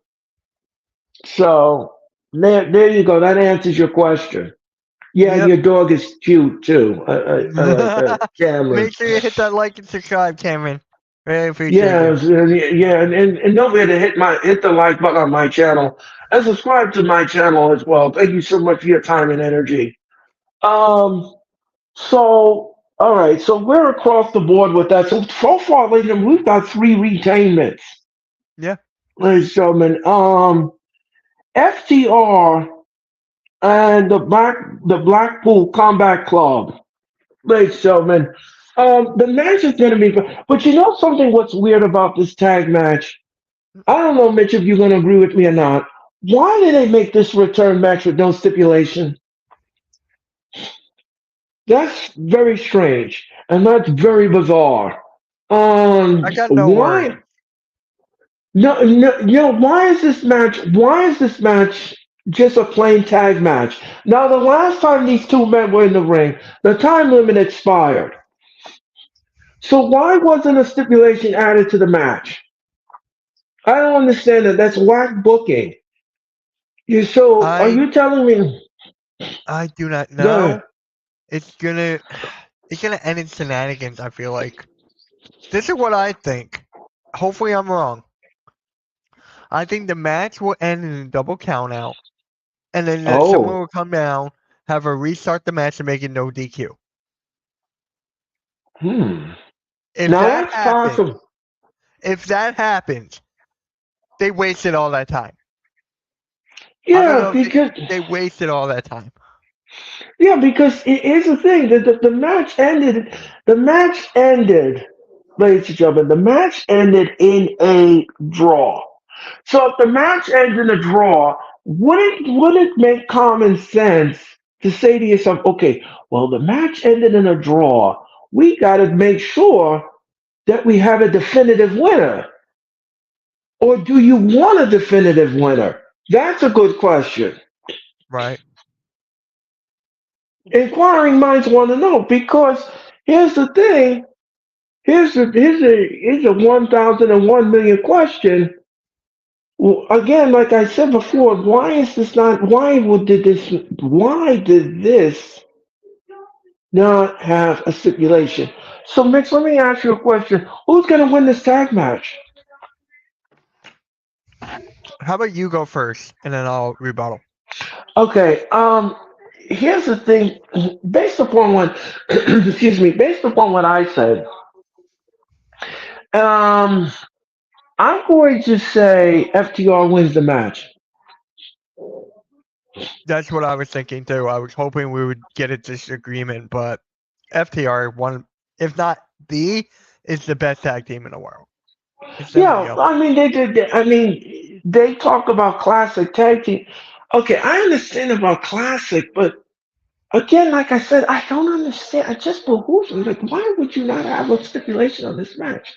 So there you go. That answers your question. Yeah, Yep. your dog is cute too. I like that, Cameron. Make sure you hit that like and subscribe, Cameron. Really appreciate Yeah, you. yeah, and don't forget to hit the like button on my channel and subscribe to my channel as well. Thank you so much for your time and energy. Um, so all right, so we're across the board with that. So far, ladies and gentlemen, we've got three retainments, Yeah. ladies and gentlemen. FTR and the Blackpool Combat Club, ladies and gentlemen. The match is going to be, but you know something? What's weird about this tag match? I don't know, Mitch, if you're going to agree with me or not. Why did they make this return match with no stipulation? That's very strange, and that's very bizarre. I got no Why? word. No, no, why is this match? Why is this match just a plain tag match? Now, the last time these two men were in the ring, the time limit expired. So why wasn't a stipulation added to the match? I don't understand that. That's whack booking. Are I you telling me? I do not Go know. It's gonna end in shenanigans, I feel like. This is what I think. Hopefully I'm wrong. I think the match will end in a double count out. And then someone Oh, will come down, have a restart the match and make it no DQ. hmm. If Now that that's happens, possible. they wasted all that time. I don't Yeah, know. because They wasted all that time. here's the thing: the match ended. The match ended, ladies and gentlemen. The match ended in a draw. So if the match ends in a draw, wouldn't it make common sense to say to yourself, okay, well, the match ended in a draw. We got to make sure. that we have a definitive winner? Or do you want a definitive winner? That's a good question. Right. Inquiring minds want to know because here's the thing. Here's a 1,001 million question. Well, again, like I said before, why is this not? Why did this not have a stipulation? So, Mix, let me ask you a question. Who's going to win this tag match? How about you go first, and then I'll rebuttal. Okay. Here's the thing. Based upon what, excuse me, based upon what I said, um, I'm going to say FTR wins the match. That's what I was thinking too. I was hoping we would get a disagreement, but FTR one, if not the, is the best tag team in the world. It's them and Yeah, Young. I mean they did. I mean they talk about classic tag team. Okay, I understand about classic, but again, like I said, I don't understand. I just behooves me. Like, why would you not have a stipulation on this match?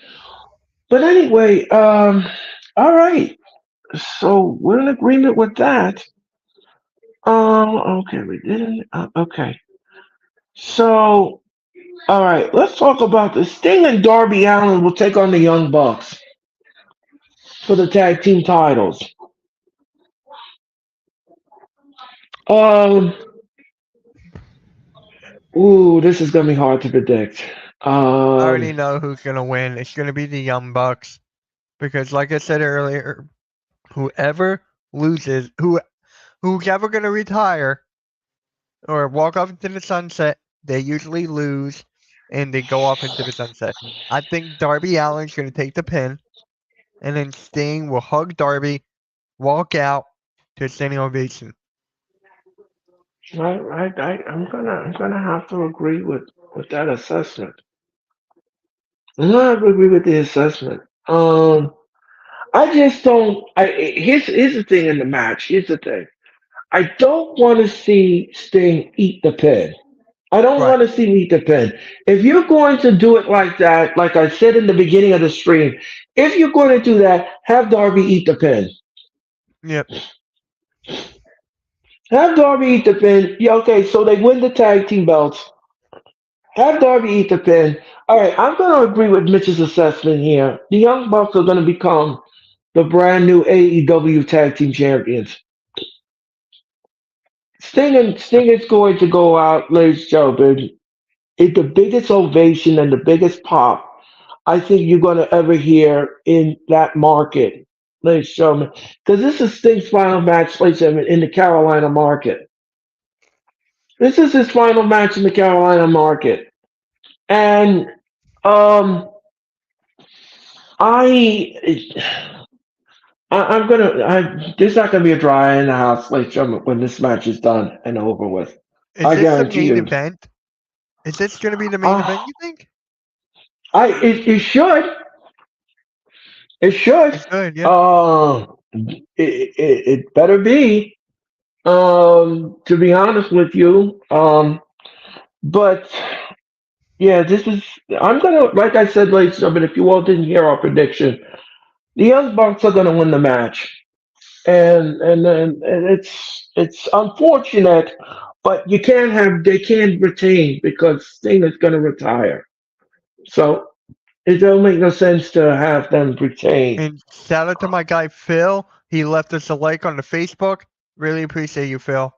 But anyway, all right. So we're in agreement with that. Okay, we didn't. Okay, so all right, let's talk about this. Sting and Darby Allin will take on the Young Bucks for the tag team titles. Um, ooh, this is gonna be hard to predict. I already Um, know who's gonna win. It's gonna be the Young Bucks because, like I said earlier, whoever loses, who's ever gonna retire or walk off into the sunset, they usually lose, and they go off into the sunset. I think Darby Allin's gonna take the pin, and then Sting will hug Darby, walk out to a standing ovation. I'm gonna have to agree with that assessment. I'm gonna have to agree with the assessment. I just don't. Here's the thing in the match. Here's the thing. I don't want to see Sting eat the pin. I don't Right. want to see him eat the pin. If you're going to do it like that, like I said in the beginning of the stream, if you're going to do that, have Darby eat the pin. Yep. Have Darby eat the pin. Yeah, okay, so they win the tag team belts. Have Darby eat the pin. All right, I'm going to agree with Mitch's assessment here. The Young Bucks are going to become the brand new AEW Tag Team Champions. Sting is going to go out, ladies and gentlemen, it's the biggest ovation and the biggest pop I think you're going to ever hear in that market, ladies and gentlemen. Because this is Sting's final match, ladies and gentlemen, in the Carolina market. This is his final match in the Carolina market. And um, I, I'm gonna. There's not gonna be a dry eye in the house, ladies and gentlemen, when this match is done and over with. Is I this the guarantee main you. event? Is this gonna be the main event? Uh, You think? it should. It should. It should. Yeah. Uh, it better be. To be honest with you. But yeah, this is. I'm gonna, like I said, ladies and gentlemen, if you all didn't hear our prediction, the Young Bucks are gonna win the match, and it's unfortunate, but you can't have they can't retain because Sting is gonna retire. So it don't make no sense to have them retain. And shout out to my guy Phil. He left us a like on the Facebook. Really appreciate you, Phil.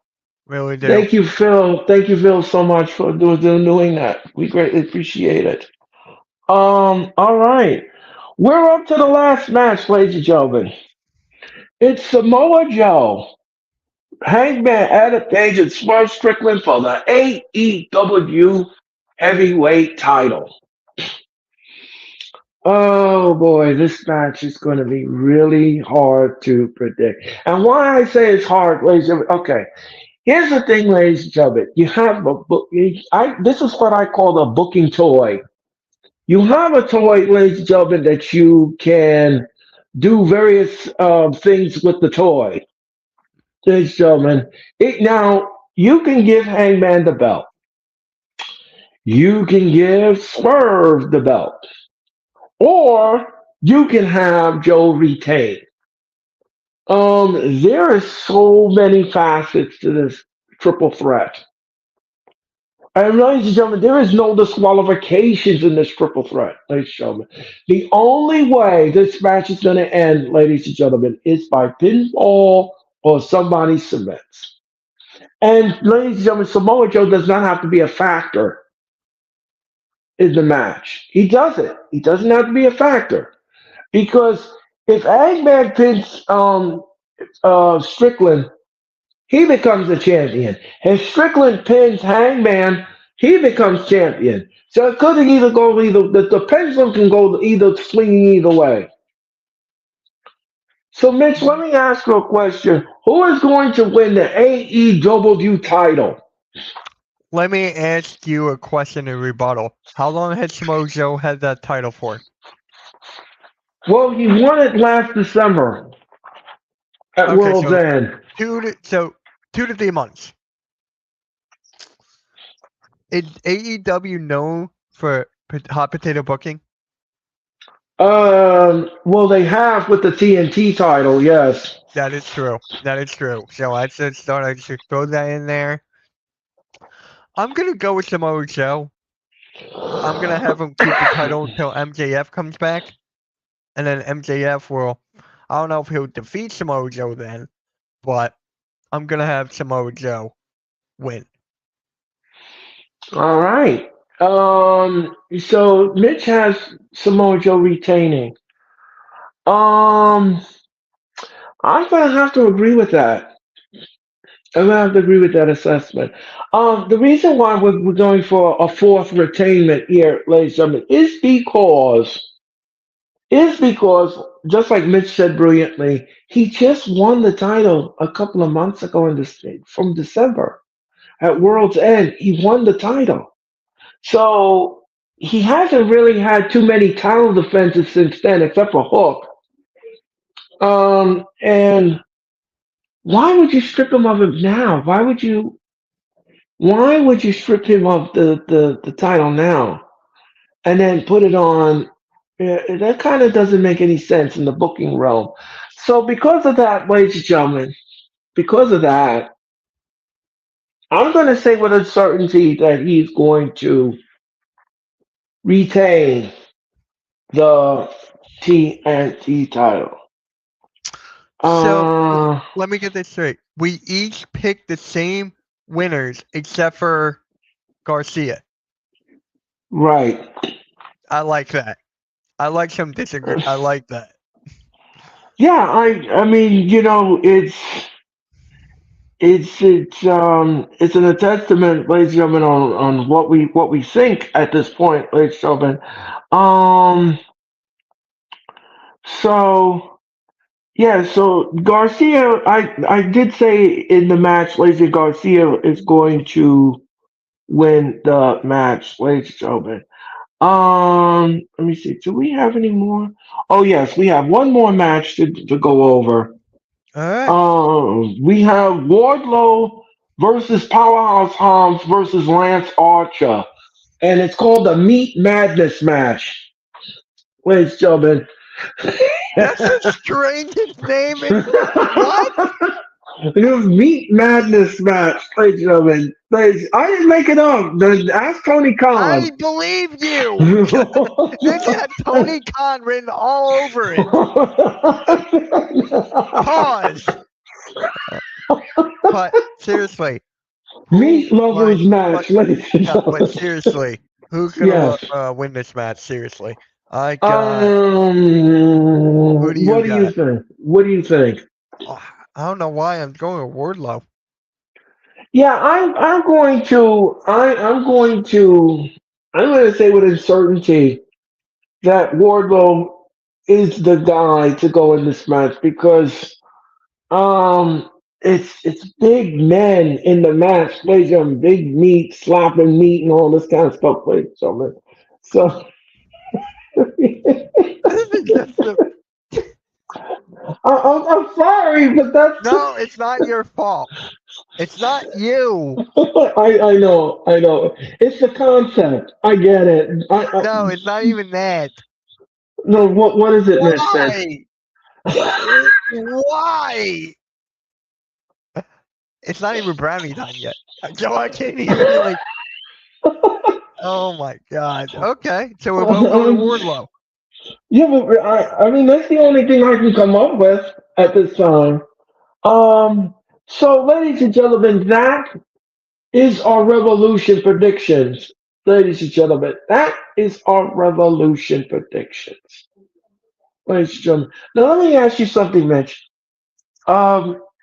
Really do. Thank you, Phil. Thank you, Phil, so much for doing that. We greatly appreciate it. All right. We're up to the last match, ladies and gentlemen. It's Samoa Joe, Hangman Adam Page, and Swerve Strickland for the AEW Heavyweight title. Oh boy, this match is going to be really hard to predict. And why I say it's hard, ladies and gentlemen, okay. Here's the thing, ladies and gentlemen. You have a book. This is what I call a booking toy. You have a toy, ladies and gentlemen, that you can do various things with the toy. Ladies and gentlemen, now you can give Hangman the belt. You can give Swerve the belt. or you can have Joe retain. There are so many facets to this triple threat. And ladies and gentlemen, there is no disqualifications in this triple threat, ladies and gentlemen. The only way this match is going to end, ladies and gentlemen, is by pinfall or somebody submits. And ladies and gentlemen, Samoa Joe does not have to be a factor in the match. He doesn't. He doesn't have to be a factor. Because if Eggman pins Strickland, he becomes the champion. If Strickland pins Hangman, he becomes champion. So it could either go either the pendulum can go either swinging either way. So Mitch, let me ask you a question. Who is going to win the AEW title? Let me ask you a question in rebuttal. How long has Samoa Joe had that title for? Well, he won it last December at Okay, World's so End. 2 to 3 months. Is AEW known for hot potato booking? Well, they have with the TNT title, yes. That is true. That is true. So I just thought I should throw that in there. I'm gonna go with Samoa Joe. I'm gonna have him keep the title until MJF comes back, and then MJF will. I don't know if he'll defeat Samoa Joe then, but I'm gonna have Samoa Joe win. All right. So Mitch has Samoa Joe retaining. I'm gonna have to agree with that. I'm gonna have to agree with that assessment. The reason why we're going for a fourth retainment here, ladies and gentlemen, is because just like Mitch said brilliantly, he just won the title a couple of months ago from December at World's End. He won the title. So he hasn't really had too many title defenses since then, except for Hook. And why would you strip him of it now? Why would you strip him of the title now and then put it on? That kind of doesn't make any sense in the booking realm. So because of that, ladies and gentlemen, because of that, I'm going to say with a certainty that he's going to retain the TNT title. So let me get this straight. We each picked the same winners except for Garcia. Right. I like that. I like some disagree. I like that. Yeah, I mean, it's a testament, ladies and gentlemen, on what we think at this point, ladies and gentlemen. So yeah, so Garcia, I did say in the match, ladies and Garcia is going to win the match, ladies and gentlemen. Let me see. Do we have any more? Oh yes, we have one more match to go over. All right. We have Wardlow versus Powerhouse Hobbs versus Lance Archer, and it's called the Meat Madness match. Ladies and gentlemen. That's the strangest name. What? The Meat Madness match, ladies and gentlemen. I didn't make it up. Ask Tony Khan. I believe you. This had Tony Khan written all over it. Pause. But seriously, Meat Lovers match, ladies and gentlemen. but seriously, who's gonna win this match? Seriously, I got. What do got? you think? What do you think? Oh, I don't know why I'm going with Wardlow. Yeah, I'm going to say with uncertainty that Wardlow is the guy to go in this match because it's big men in the match, ladies and gentlemen, big meat, slapping meat and all this kind of stuff, ladies and gentlemen. So I'm sorry, but that's no, it's not your fault. It's not you. I know. It's the concept. I get it. No, it's not even that. No, what is it, Mitch? Then? Why? Why? It's not even brownie time yet. So I can't even like. Oh my god. Okay, so we're both going Wardlow. Yeah, but I mean that's the only thing I can come up with at this time. So, ladies and gentlemen, that is our revolution predictions. Ladies and gentlemen, that is our revolution predictions. Ladies and gentlemen, now let me ask you something, Mitch.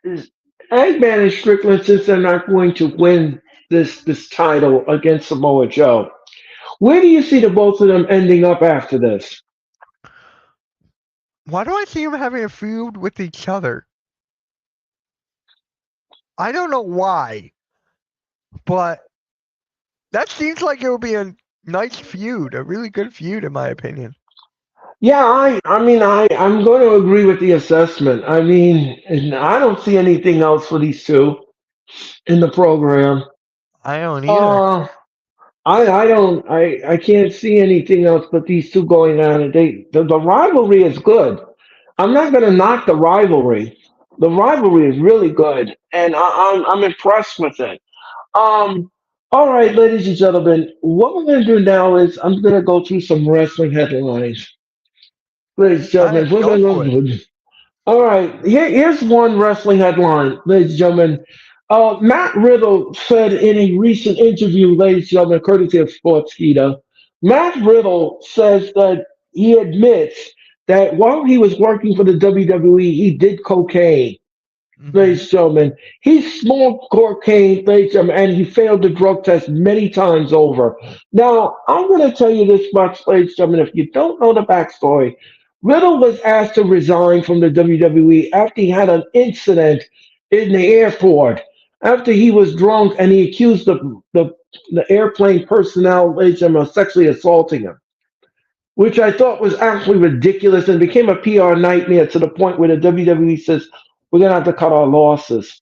Is Eggman and Strickland, since they're not going to win this title against Samoa Joe, where do you see the both of them ending up after this? Why do I see them having a feud with each other? I don't know why, but that seems like it would be a nice feud, a really good feud, in my opinion. Yeah, I'm going to agree with the assessment. I mean, and I don't see anything else for these two in the program. I don't either. I can't see anything else but these two going on. And the rivalry is good. I'm not going to knock the rivalry. The rivalry is really good, and I'm impressed with it. Um, all right, ladies and gentlemen, what we're going to do now is I'm going to go through some wrestling headlines. Ladies and All right, gentlemen, we're go going for it. to. All right, here's one wrestling headline, ladies and gentlemen. Matt Riddle said in a recent interview, ladies and gentlemen, courtesy of Sportskeeda, Matt Riddle says that he admits that while he was working for the WWE, he did cocaine, Hmm. ladies and gentlemen. He smoked cocaine, ladies and gentlemen, and he failed the drug test many times over. Now, I'm going to tell you this much, ladies and gentlemen, if you don't know the backstory, Riddle was asked to resign from the WWE after he had an incident in the airport, after he was drunk and he accused the airplane personnel, ladies and gentlemen, of sexually assaulting him, which I thought was actually ridiculous and became a PR nightmare to the point where the WWE says, we're going to have to cut our losses.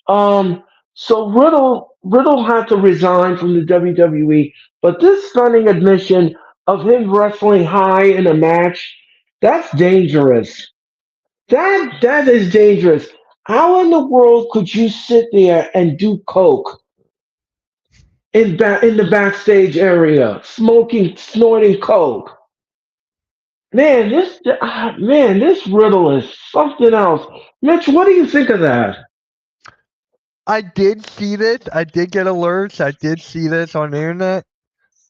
Um, so Riddle had to resign from the WWE, but this stunning admission of him wrestling high in a match, that's dangerous. That is dangerous. How in the world could you sit there and do coke in the backstage area, smoking, snorting coke? Man, this Riddle is something else. Mitch, what do you think of that? I did see this. I did get alerts. I did see this on the internet,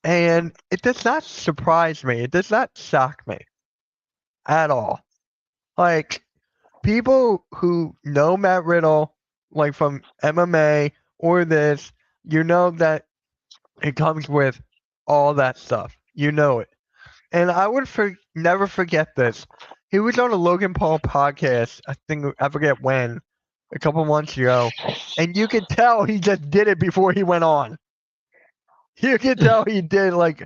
and it does not surprise me. It does not shock me at all. Like, people who know Matt Riddle, like from MMA or this, you know that it comes with all that stuff. You know it. And I would never forget this. He was on a Logan Paul podcast, I forget when, a couple months ago, and you could tell he just did it before he went on. You could tell he did like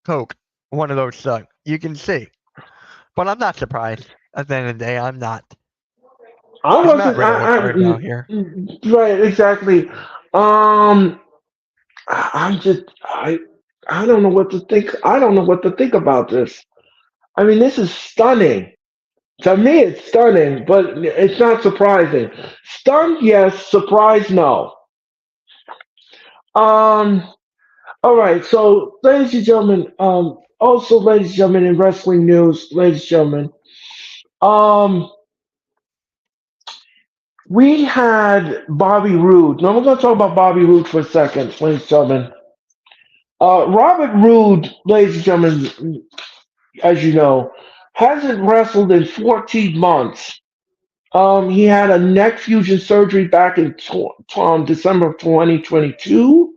coke, one of those stuff. You can see. But I'm not surprised. At the end of the day, I'm not. I Because Matt wasn't. Riddle is right down here. Right, exactly. I'm just. I don't know what to think. I don't know what to think about this. I mean, this is stunning. To me, it's stunning, but it's not surprising. Stunned, yes. Surprised, no. Um. All right. So, ladies and gentlemen. Also, ladies and gentlemen, in wrestling news, ladies and gentlemen. Um. We had Bobby Roode. Now we're going to talk about Bobby Roode for a second, ladies and gentlemen. Robert Roode, ladies and gentlemen, as you know, hasn't wrestled in 14 months. He had a neck fusion surgery back in December of 2022.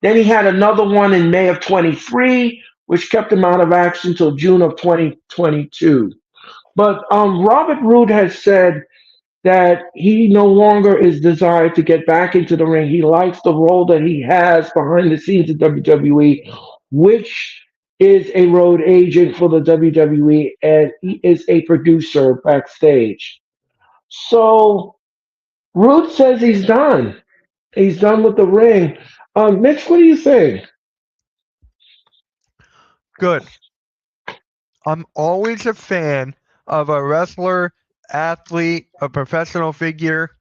Then he had another one in May of 23, which kept him out of action until June of 2022. But Robert Roode has said that he no longer is desired to get back into the ring. He likes the role that he has behind the scenes at WWE, which is a road agent for the WWE, and he is a producer backstage. So Rude says he's done. He's done with the ring. Mitch, what do you think? Good. I'm always a fan of a wrestler, athlete, a professional figure,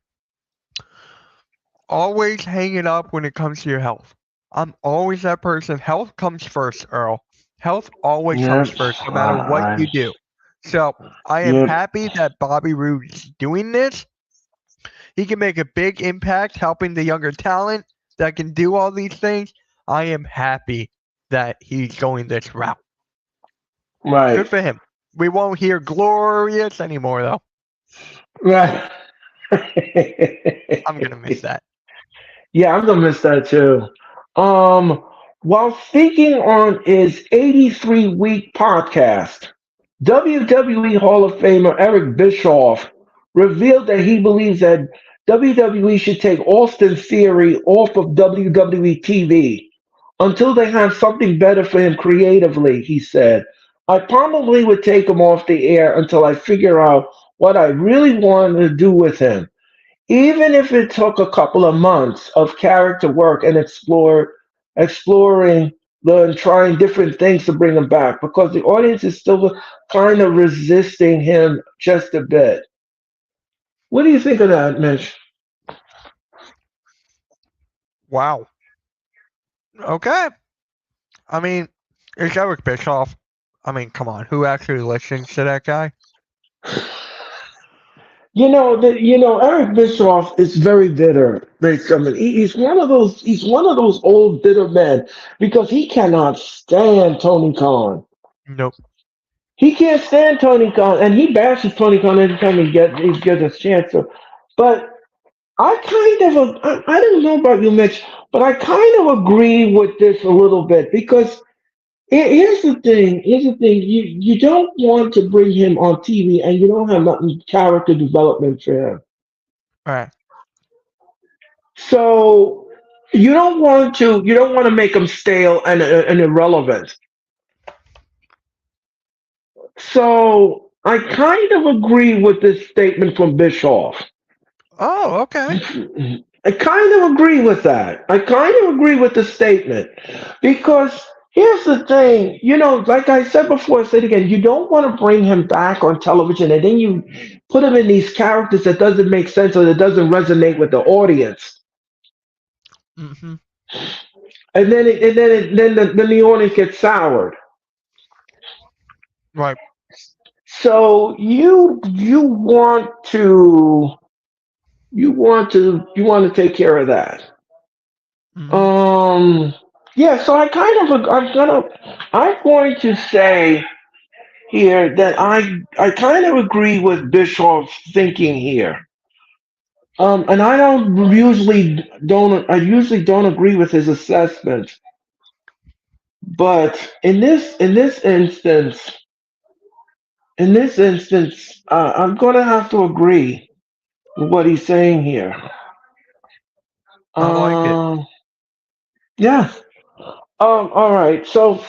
always hanging up when it comes to your health. I'm always that person. Health comes first, Earl. Health always comes Yep. first, no matter what you do. So I am Yep. happy that Bobby Roode's doing this. He can make a big impact helping the younger talent that can do all these things. I am happy that he's going this route. Right. Good for him. We won't hear glorious anymore, though. Right. I'm going to miss that. Yeah, I'm gonna miss that too. Um, while speaking on his 83-week podcast, WWE Hall of Famer Eric Bischoff revealed that he believes that WWE should take Austin Theory off of WWE TV until they have something better for him creatively, he said. I probably would take him off the air until I figure out what I really want to do with him, even if it took a couple of months of character work and exploring and trying different things to bring him back, because the audience is still kind of resisting him just a bit. What do you think of that, Mitch? Wow. Okay. I mean, it's Eric Bischoff. I mean, come on. Who actually listens to that guy? Eric Bischoff is very bitter. He's one of those old bitter men because he cannot stand Tony Khan. Nope. He can't stand Tony Khan, and he bashes Tony Khan anytime he gets a chance to. But I don't know about you, Mitch, but I kind of agree with this a little bit because here's the thing. You don't want to bring him on TV, and you don't have nothing character development for him. All right. So you don't want to make him stale and irrelevant. So I kind of agree with this statement from Bischoff. Oh, okay. I kind of agree with that. I kind of agree with the statement because here's the thing, like I said before, I said again, you don't want to bring him back on television and then you put him in these characters that doesn't make sense or that doesn't resonate with the audience, Mm-hmm. then the audience gets soured. Right. So you want to take care of that. Mm-hmm. Yeah, so I'm going to say here that I kind of agree with Bischoff's thinking here. And I usually don't agree with his assessment, but in this instance, I'm going to have to agree with what he's saying here. I like it. Yeah. All right. So,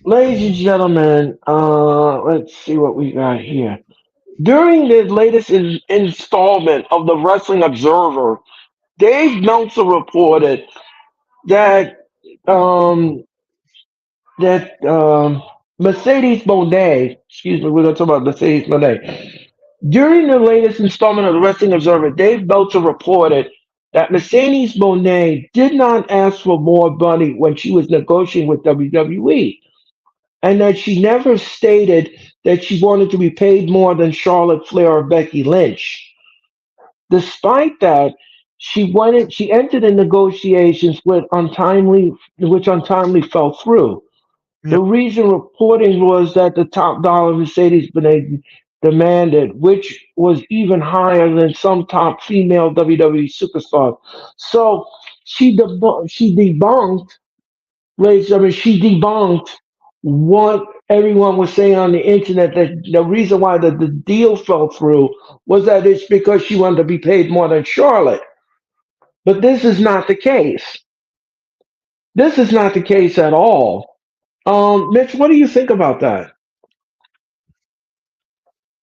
ladies and gentlemen, let's see what we got here. During the latest installment of the Wrestling Observer, Dave Meltzer reported that um, that Mercedes Monet, excuse me, we're going to talk about Mercedes Monet. During the latest installment of the Wrestling Observer, Dave Meltzer reported that Mercedes Monet did not ask for more money when she was negotiating with WWE, and that she never stated that she wanted to be paid more than Charlotte Flair or Becky Lynch. Despite that, she entered in negotiations which untimely fell through. The Yep. reason reporting was that the top dollar Mercedes Benz demanded, which was even higher than some top female WWE superstars. So she debunked, she debunked what everyone was saying on the internet, that the reason why the deal fell through was that it's because she wanted to be paid more than Charlotte. But this is not the case. This is not the case at all. Mitch, what do you think about that?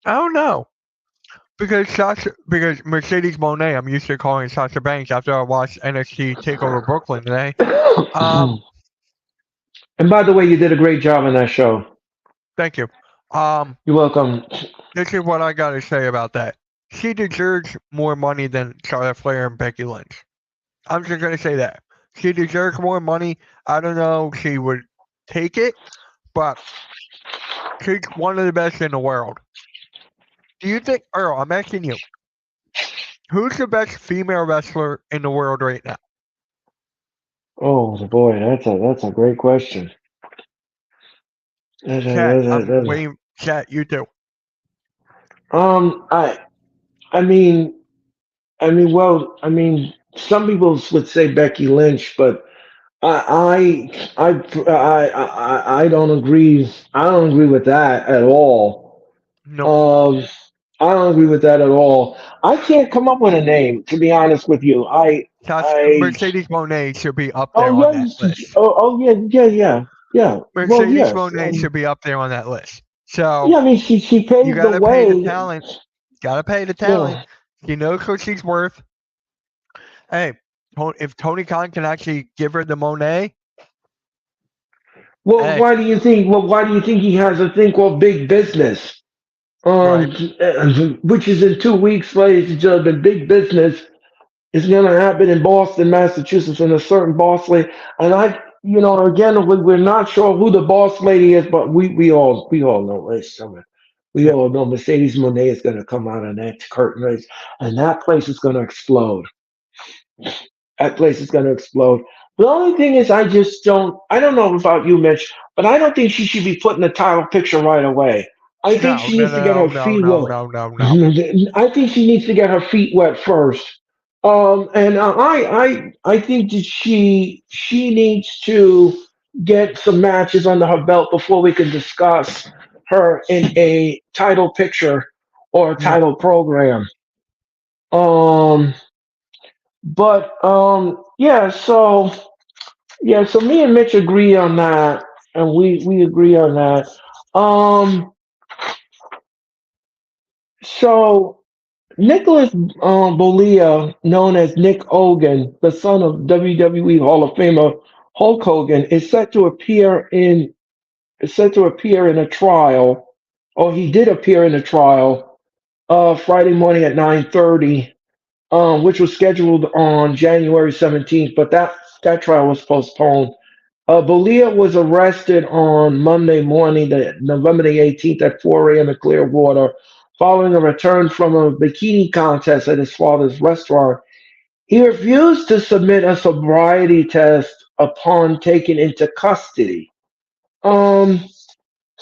I don't know. Because Mercedes Monet, I'm used to calling Sasha Banks after I watched NXT Takeover Brooklyn today. Um, And by the way, you did a great job on that show. Thank you. Um, You're welcome. this is what I gotta say about that. She deserves more money than Charlotte Flair and Becky Lynch. I'm just gonna say that. She deserves more money. I don't know if she would take it, but she's one of the best in the world. Do you think, Earl, I'm asking you, who's the best female wrestler in the world right now? Oh boy, that's a great question. That- Chat, that- that- I'm that- waiting. Chat, you too. Um, I I mean well, some people would say Becky Lynch, but I don't agree. I don't agree with that at all. Nope. Um, I don't agree with that at all. I can't come up with a name, to be honest with you. I, Mercedes Monet should be up there oh on yeah, that list. yeah. Well, Mercedes yes, Monet should be up there on that list. So yeah. I mean, she you paved the gotta pay the way. talent. Gotta pay the talent. Yeah. She knows what she's worth. Hey, if Tony Khan can actually give her the Monet, Well, hey, why do you think? Well, why do you think he has a thing called big business? right? Which is in 2 weeks, ladies and gentlemen. Big business is going to happen in Boston, Massachusetts, in a certain boss lady. And again, we're not sure who the boss lady is, but we all know, ladies and gentlemen. We Yep. all know Mercedes Monet is going to come out on that curtain race, and that place is going to explode. That place is going to explode. The only thing is, I don't know about you, Mitch, but I don't think she should be put in the title picture right away. I think No, she no, needs to get no, her no, feet no, wet. no, no, no. I think she needs to get her feet wet first. And I think that she needs to get some matches under her belt before we can discuss her in a title picture or a Yep. title program. Um, but so me and Mitch agree on that, and we agree on that. Um, so Nicholas Bolia, known as Nick Hogan, the son of WWE Hall of Famer Hulk Hogan, is set to appear in a trial, or he did appear in a trial Friday morning at 9:30, which was scheduled on January 17th, but that trial was postponed. Bolia was arrested on Monday morning, November the 18th at 4 a.m. in Clearwater, following a return from a bikini contest at his father's restaurant. He refused to submit a sobriety test upon taken into custody. Um,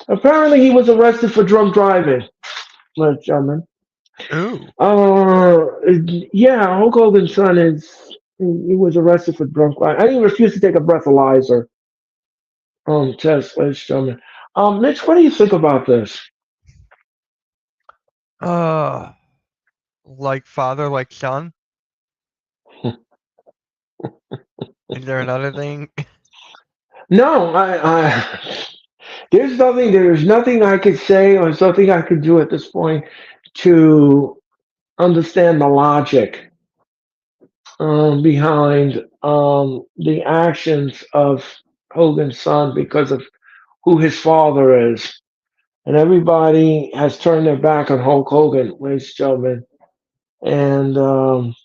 Apparently he was arrested for drunk driving, ladies and gentlemen. Ooh. Uh, yeah, Hulk Hogan's son he was arrested for drunk driving. And he refused to take a breathalyzer test, ladies and gentlemen. Mitch, what do you think about this? Uh, like father, like son. Is there another thing? No, there's nothing I could say or something I could do at this point to understand the logic behind the actions of Hogan's son because of who his father is. And everybody has turned their back on Hulk Hogan, ladies and gentlemen. And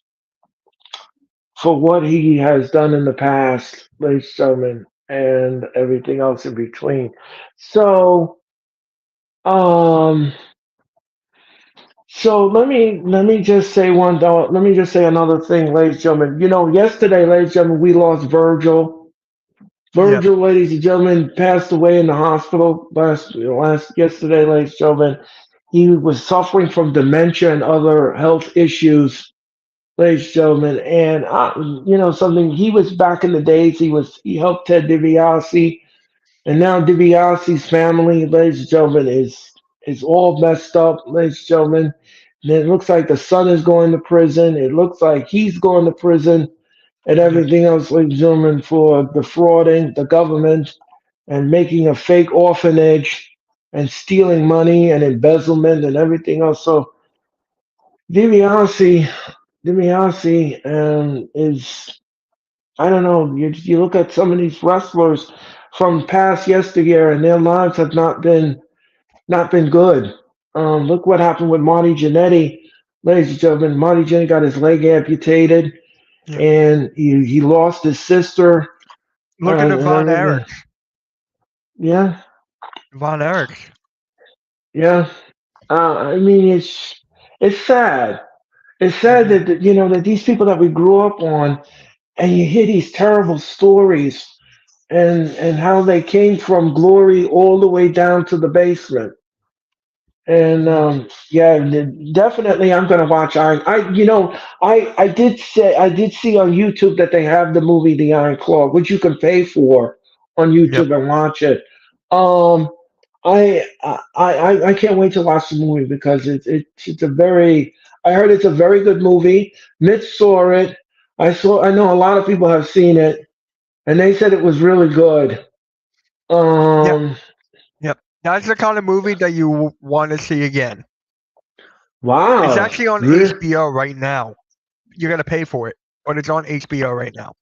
for what he has done in the past, ladies and gentlemen, and everything else in between. So, um, so let me just say let me just say another thing, ladies and gentlemen. Yesterday, ladies and gentlemen, we lost Virgil. Yep. Virgil, ladies and gentlemen, passed away in the hospital last yesterday, ladies and gentlemen. He was suffering from dementia and other health issues, ladies and gentlemen. And something, he was back in the days. He helped Ted DiBiase, and now DiBiase's family, ladies and gentlemen, is all messed up, ladies and gentlemen. And it looks like the son is going to prison. It looks like he's going to prison and Yep. everything else, ladies and gentlemen, for defrauding the government and making a fake orphanage and stealing money and embezzlement and everything else. So DiBiase, is, I don't know. You look at some of these wrestlers from past yesteryear, and their lives have not been good. Look what happened with Marty Jannetty, ladies and gentlemen. Marty Jannetty got his leg amputated, Yeah. and he lost his sister, Look at the and Von everything. Erichs. Yeah, Von Erichs. yeah. I mean, it's sad. It's sad Hmm. that that these people that we grew up on, and you hear these terrible stories, and how they came from glory all the way down to the basement. And Hmm. yeah, definitely, I'm gonna watch Iron. I did see on YouTube that they have the movie The Iron Claw, which you can pay for on Yep. YouTube and watch it. Um, I can't wait to watch the movie because it's a very. I heard it's a very good movie. Mitch saw it. I know a lot of people have seen it, and they said it was really good. Yep. Um, Yep. That's the kind of movie that you want to see again. It's wow. actually on HBO right now. You're gonna pay for it, but it's on HBO right now.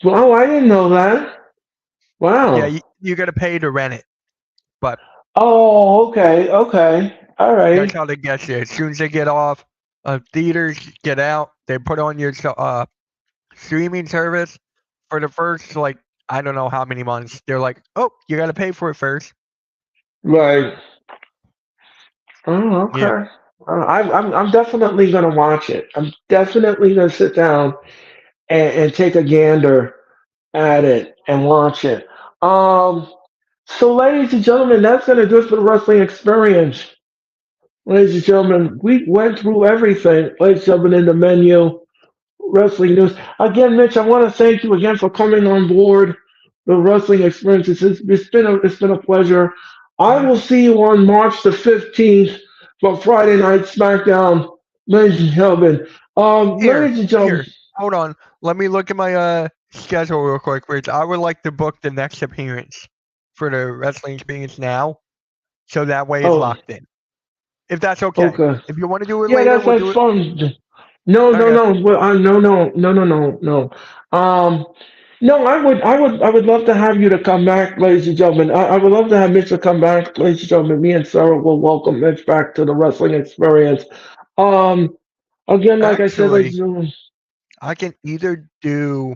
Wow, I didn't know that. Yeah, Wow. you gotta pay to rent it, but Oh, okay, okay. All that's right. how they get you. As soon as they get off theaters, get out, they put on your streaming service for the first like I don't know how many months. They're like, oh, you gotta pay for it first. Right. Oh, Yeah. okay. I'm definitely gonna watch it. I'm definitely gonna sit down and take a gander at it and watch it. Um, so ladies and gentlemen, that's gonna do it for the wrestling experience. Ladies and gentlemen, we went through everything. Ladies and gentlemen, in the menu. Wrestling news. Again, Mitch, I want to thank you again for coming on board the wrestling experience. It's been a pleasure. I Mhm. will see you on March the 15th for Friday Night SmackDown, ladies and gentlemen. Here, Ladies and gentlemen, here, hold on. Let me look at my schedule real quick, Rich. I would like to book the next appearance for the wrestling experience now, so that way it's oh, locked in. If that's okay. okay. If you want to do it Yeah, later, we'll that's do it. fun. No, no, Okay. no. Well, no, no, no, no, no, no. Um, no, I would love to have you to come back, ladies and gentlemen. I would love to have Mitch to come back, ladies and gentlemen. Me and Sarah will welcome Mitch back to the wrestling experience. Um, again, like I said, ladies Actually, and gentlemen, I can either do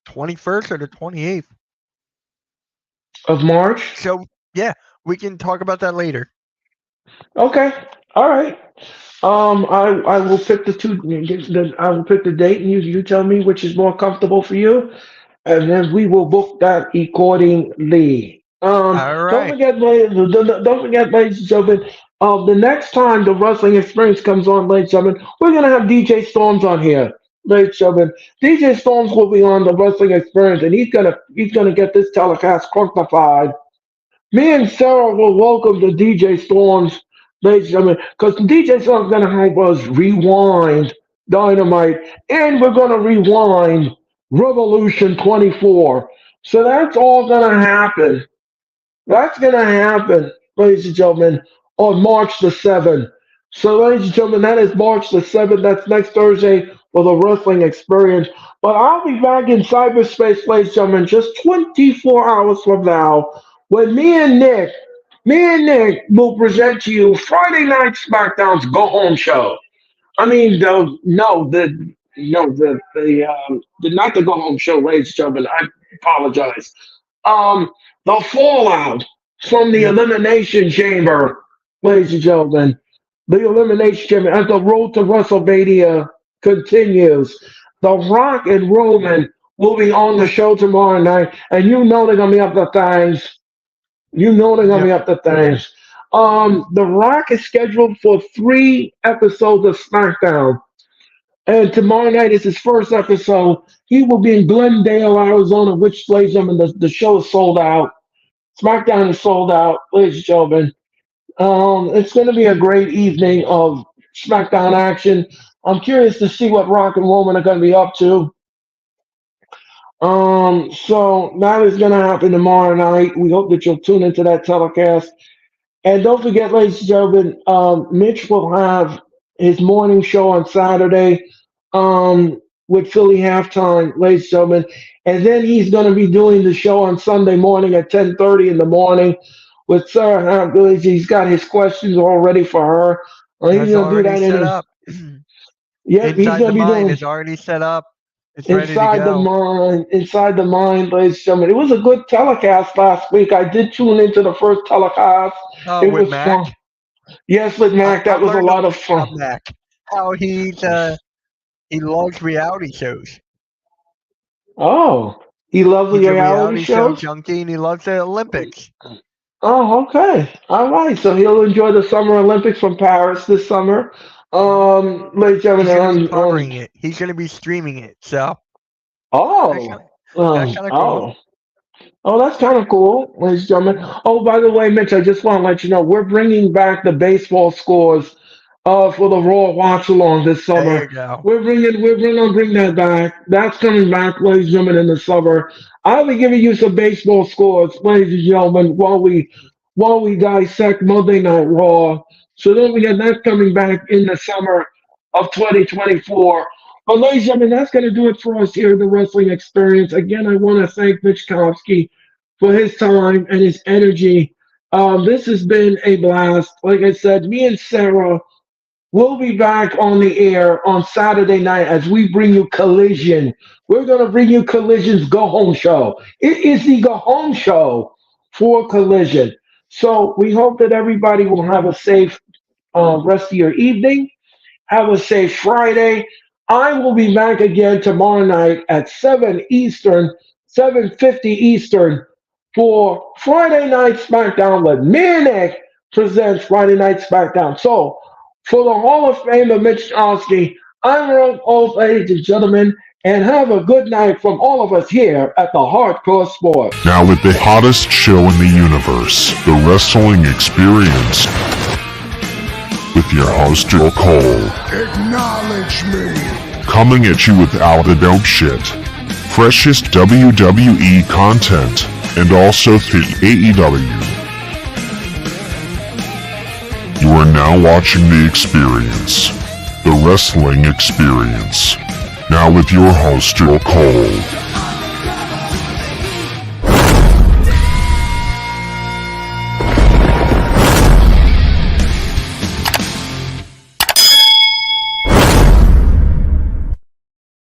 21st or the 28th. of March. So yeah, we can talk about that later. Okay, all right. I will pick the two. I will pick the date, and you tell me which is more comfortable for you, and then we will book that accordingly. All Don't right. forget, don't forget, ladies and gentlemen. The next time the wrestling experience comes on, ladies and gentlemen, we're gonna have DJ Storms on here, ladies and gentlemen. DJ Storms will be on the wrestling experience, and he's gonna get this telecast quantified. Me and Sarah will welcome the DJ Storms, ladies and gentlemen, because DJ Storms gonna help us rewind Dynamite, and we're gonna rewind Revolution 24. So that's all gonna happen. That's gonna happen, ladies and gentlemen, on March the 7th. So, ladies and gentlemen, that is March the 7th. That's next Thursday for the wrestling experience. But I'll be back in cyberspace, ladies and gentlemen, just 24 hours from now, when me and Nick will present to you Friday Night SmackDown's Go Home Show. I mean, the not the Go Home Show, ladies and gentlemen. I apologize. Um, the fallout from the Yep. Elimination Chamber, ladies and gentlemen. The Elimination Chamber as the road to WrestleMania continues. The Rock and Roman will be on the show tomorrow night, and you know they're gonna be up to things. You know they're gonna Yep. be up to things. The Rock is scheduled for 3 episodes of SmackDown. And tomorrow night is his first episode. He will be in Glendale, Arizona, which, ladies and gentlemen, the show is sold out. SmackDown is sold out, ladies and gentlemen. It's going to be a great evening of SmackDown action. I'm curious to see what Rock and Roman are going to be up to. So that is going to happen tomorrow night. We hope that you'll tune into that telecast. And don't forget, ladies and gentlemen, Mitch will have his morning show on Saturday. Um, with Philly halftime, ladies and gentlemen. And then he's going to be doing the show on Sunday morning at 10:30 in the morning with Sarah Hopkins. He's got his questions all ready for her. He's That's going to do already that set up. Yep, he's Inside going the to be Mind doing is already set up. It's ready to go. inside the mind, ladies and gentlemen. It was a good telecast last week. I did tune into the first telecast. Oh, It with was Mac. fun. Yes, with I, Mac, I that was a learned a lot of lot fun. about Mac. How he loves reality shows. Oh, he loves the He's a reality reality show shows? junkie, and he loves the Olympics. Oh, okay. All right. So he'll enjoy the Summer Olympics from Paris this summer. Ladies and He's going to be gentlemen, covering it. He's going to be streaming it. So that's oh, that's kind of cool. oh. Oh, that's kind of cool, ladies and gentlemen. Oh, by the way, Mitch, I just want to let you know we're bringing back the baseball scores for the Raw Watch Along this There summer. you go. We're gonna bring that back. That's coming back, ladies and gentlemen, in the summer. I'll be giving you some baseball scores, ladies and gentlemen, while we dissect Monday Night Raw. So don't forget that's coming back in the summer of 2024. But ladies and gentlemen, that's going to do it for us here at the Wrestling Experience. Again, I want to thank Mitch Kofsky for his time and his energy. This has been a blast. Like I said, me and Sarah will be back on the air on Saturday night as we bring you Collision. We're going to bring you Collision's Go Home Show. It is the Go Home Show for Collision. So we hope that everybody will have a safe rest of your evening. Have a safe Friday. I will be back again tomorrow night at 7 Eastern, 7:50 Eastern for Friday Night SmackDown with me and Nick presents Friday Night SmackDown. So, for the Hall of Fame of Mitch Kofsky, I'm Earl Cole, ladies and gentlemen, and have a good night from all of us here at the Hardcore Sport. Now with the hottest show in the universe, the Wrestling Experience, with your host, Earl Cole. Acknowledge me. Coming at you with all the dope shit, freshest WWE content, and also the AEW. You are now watching The Experience, the Wrestling Experience. Now with your host, Earl Cole.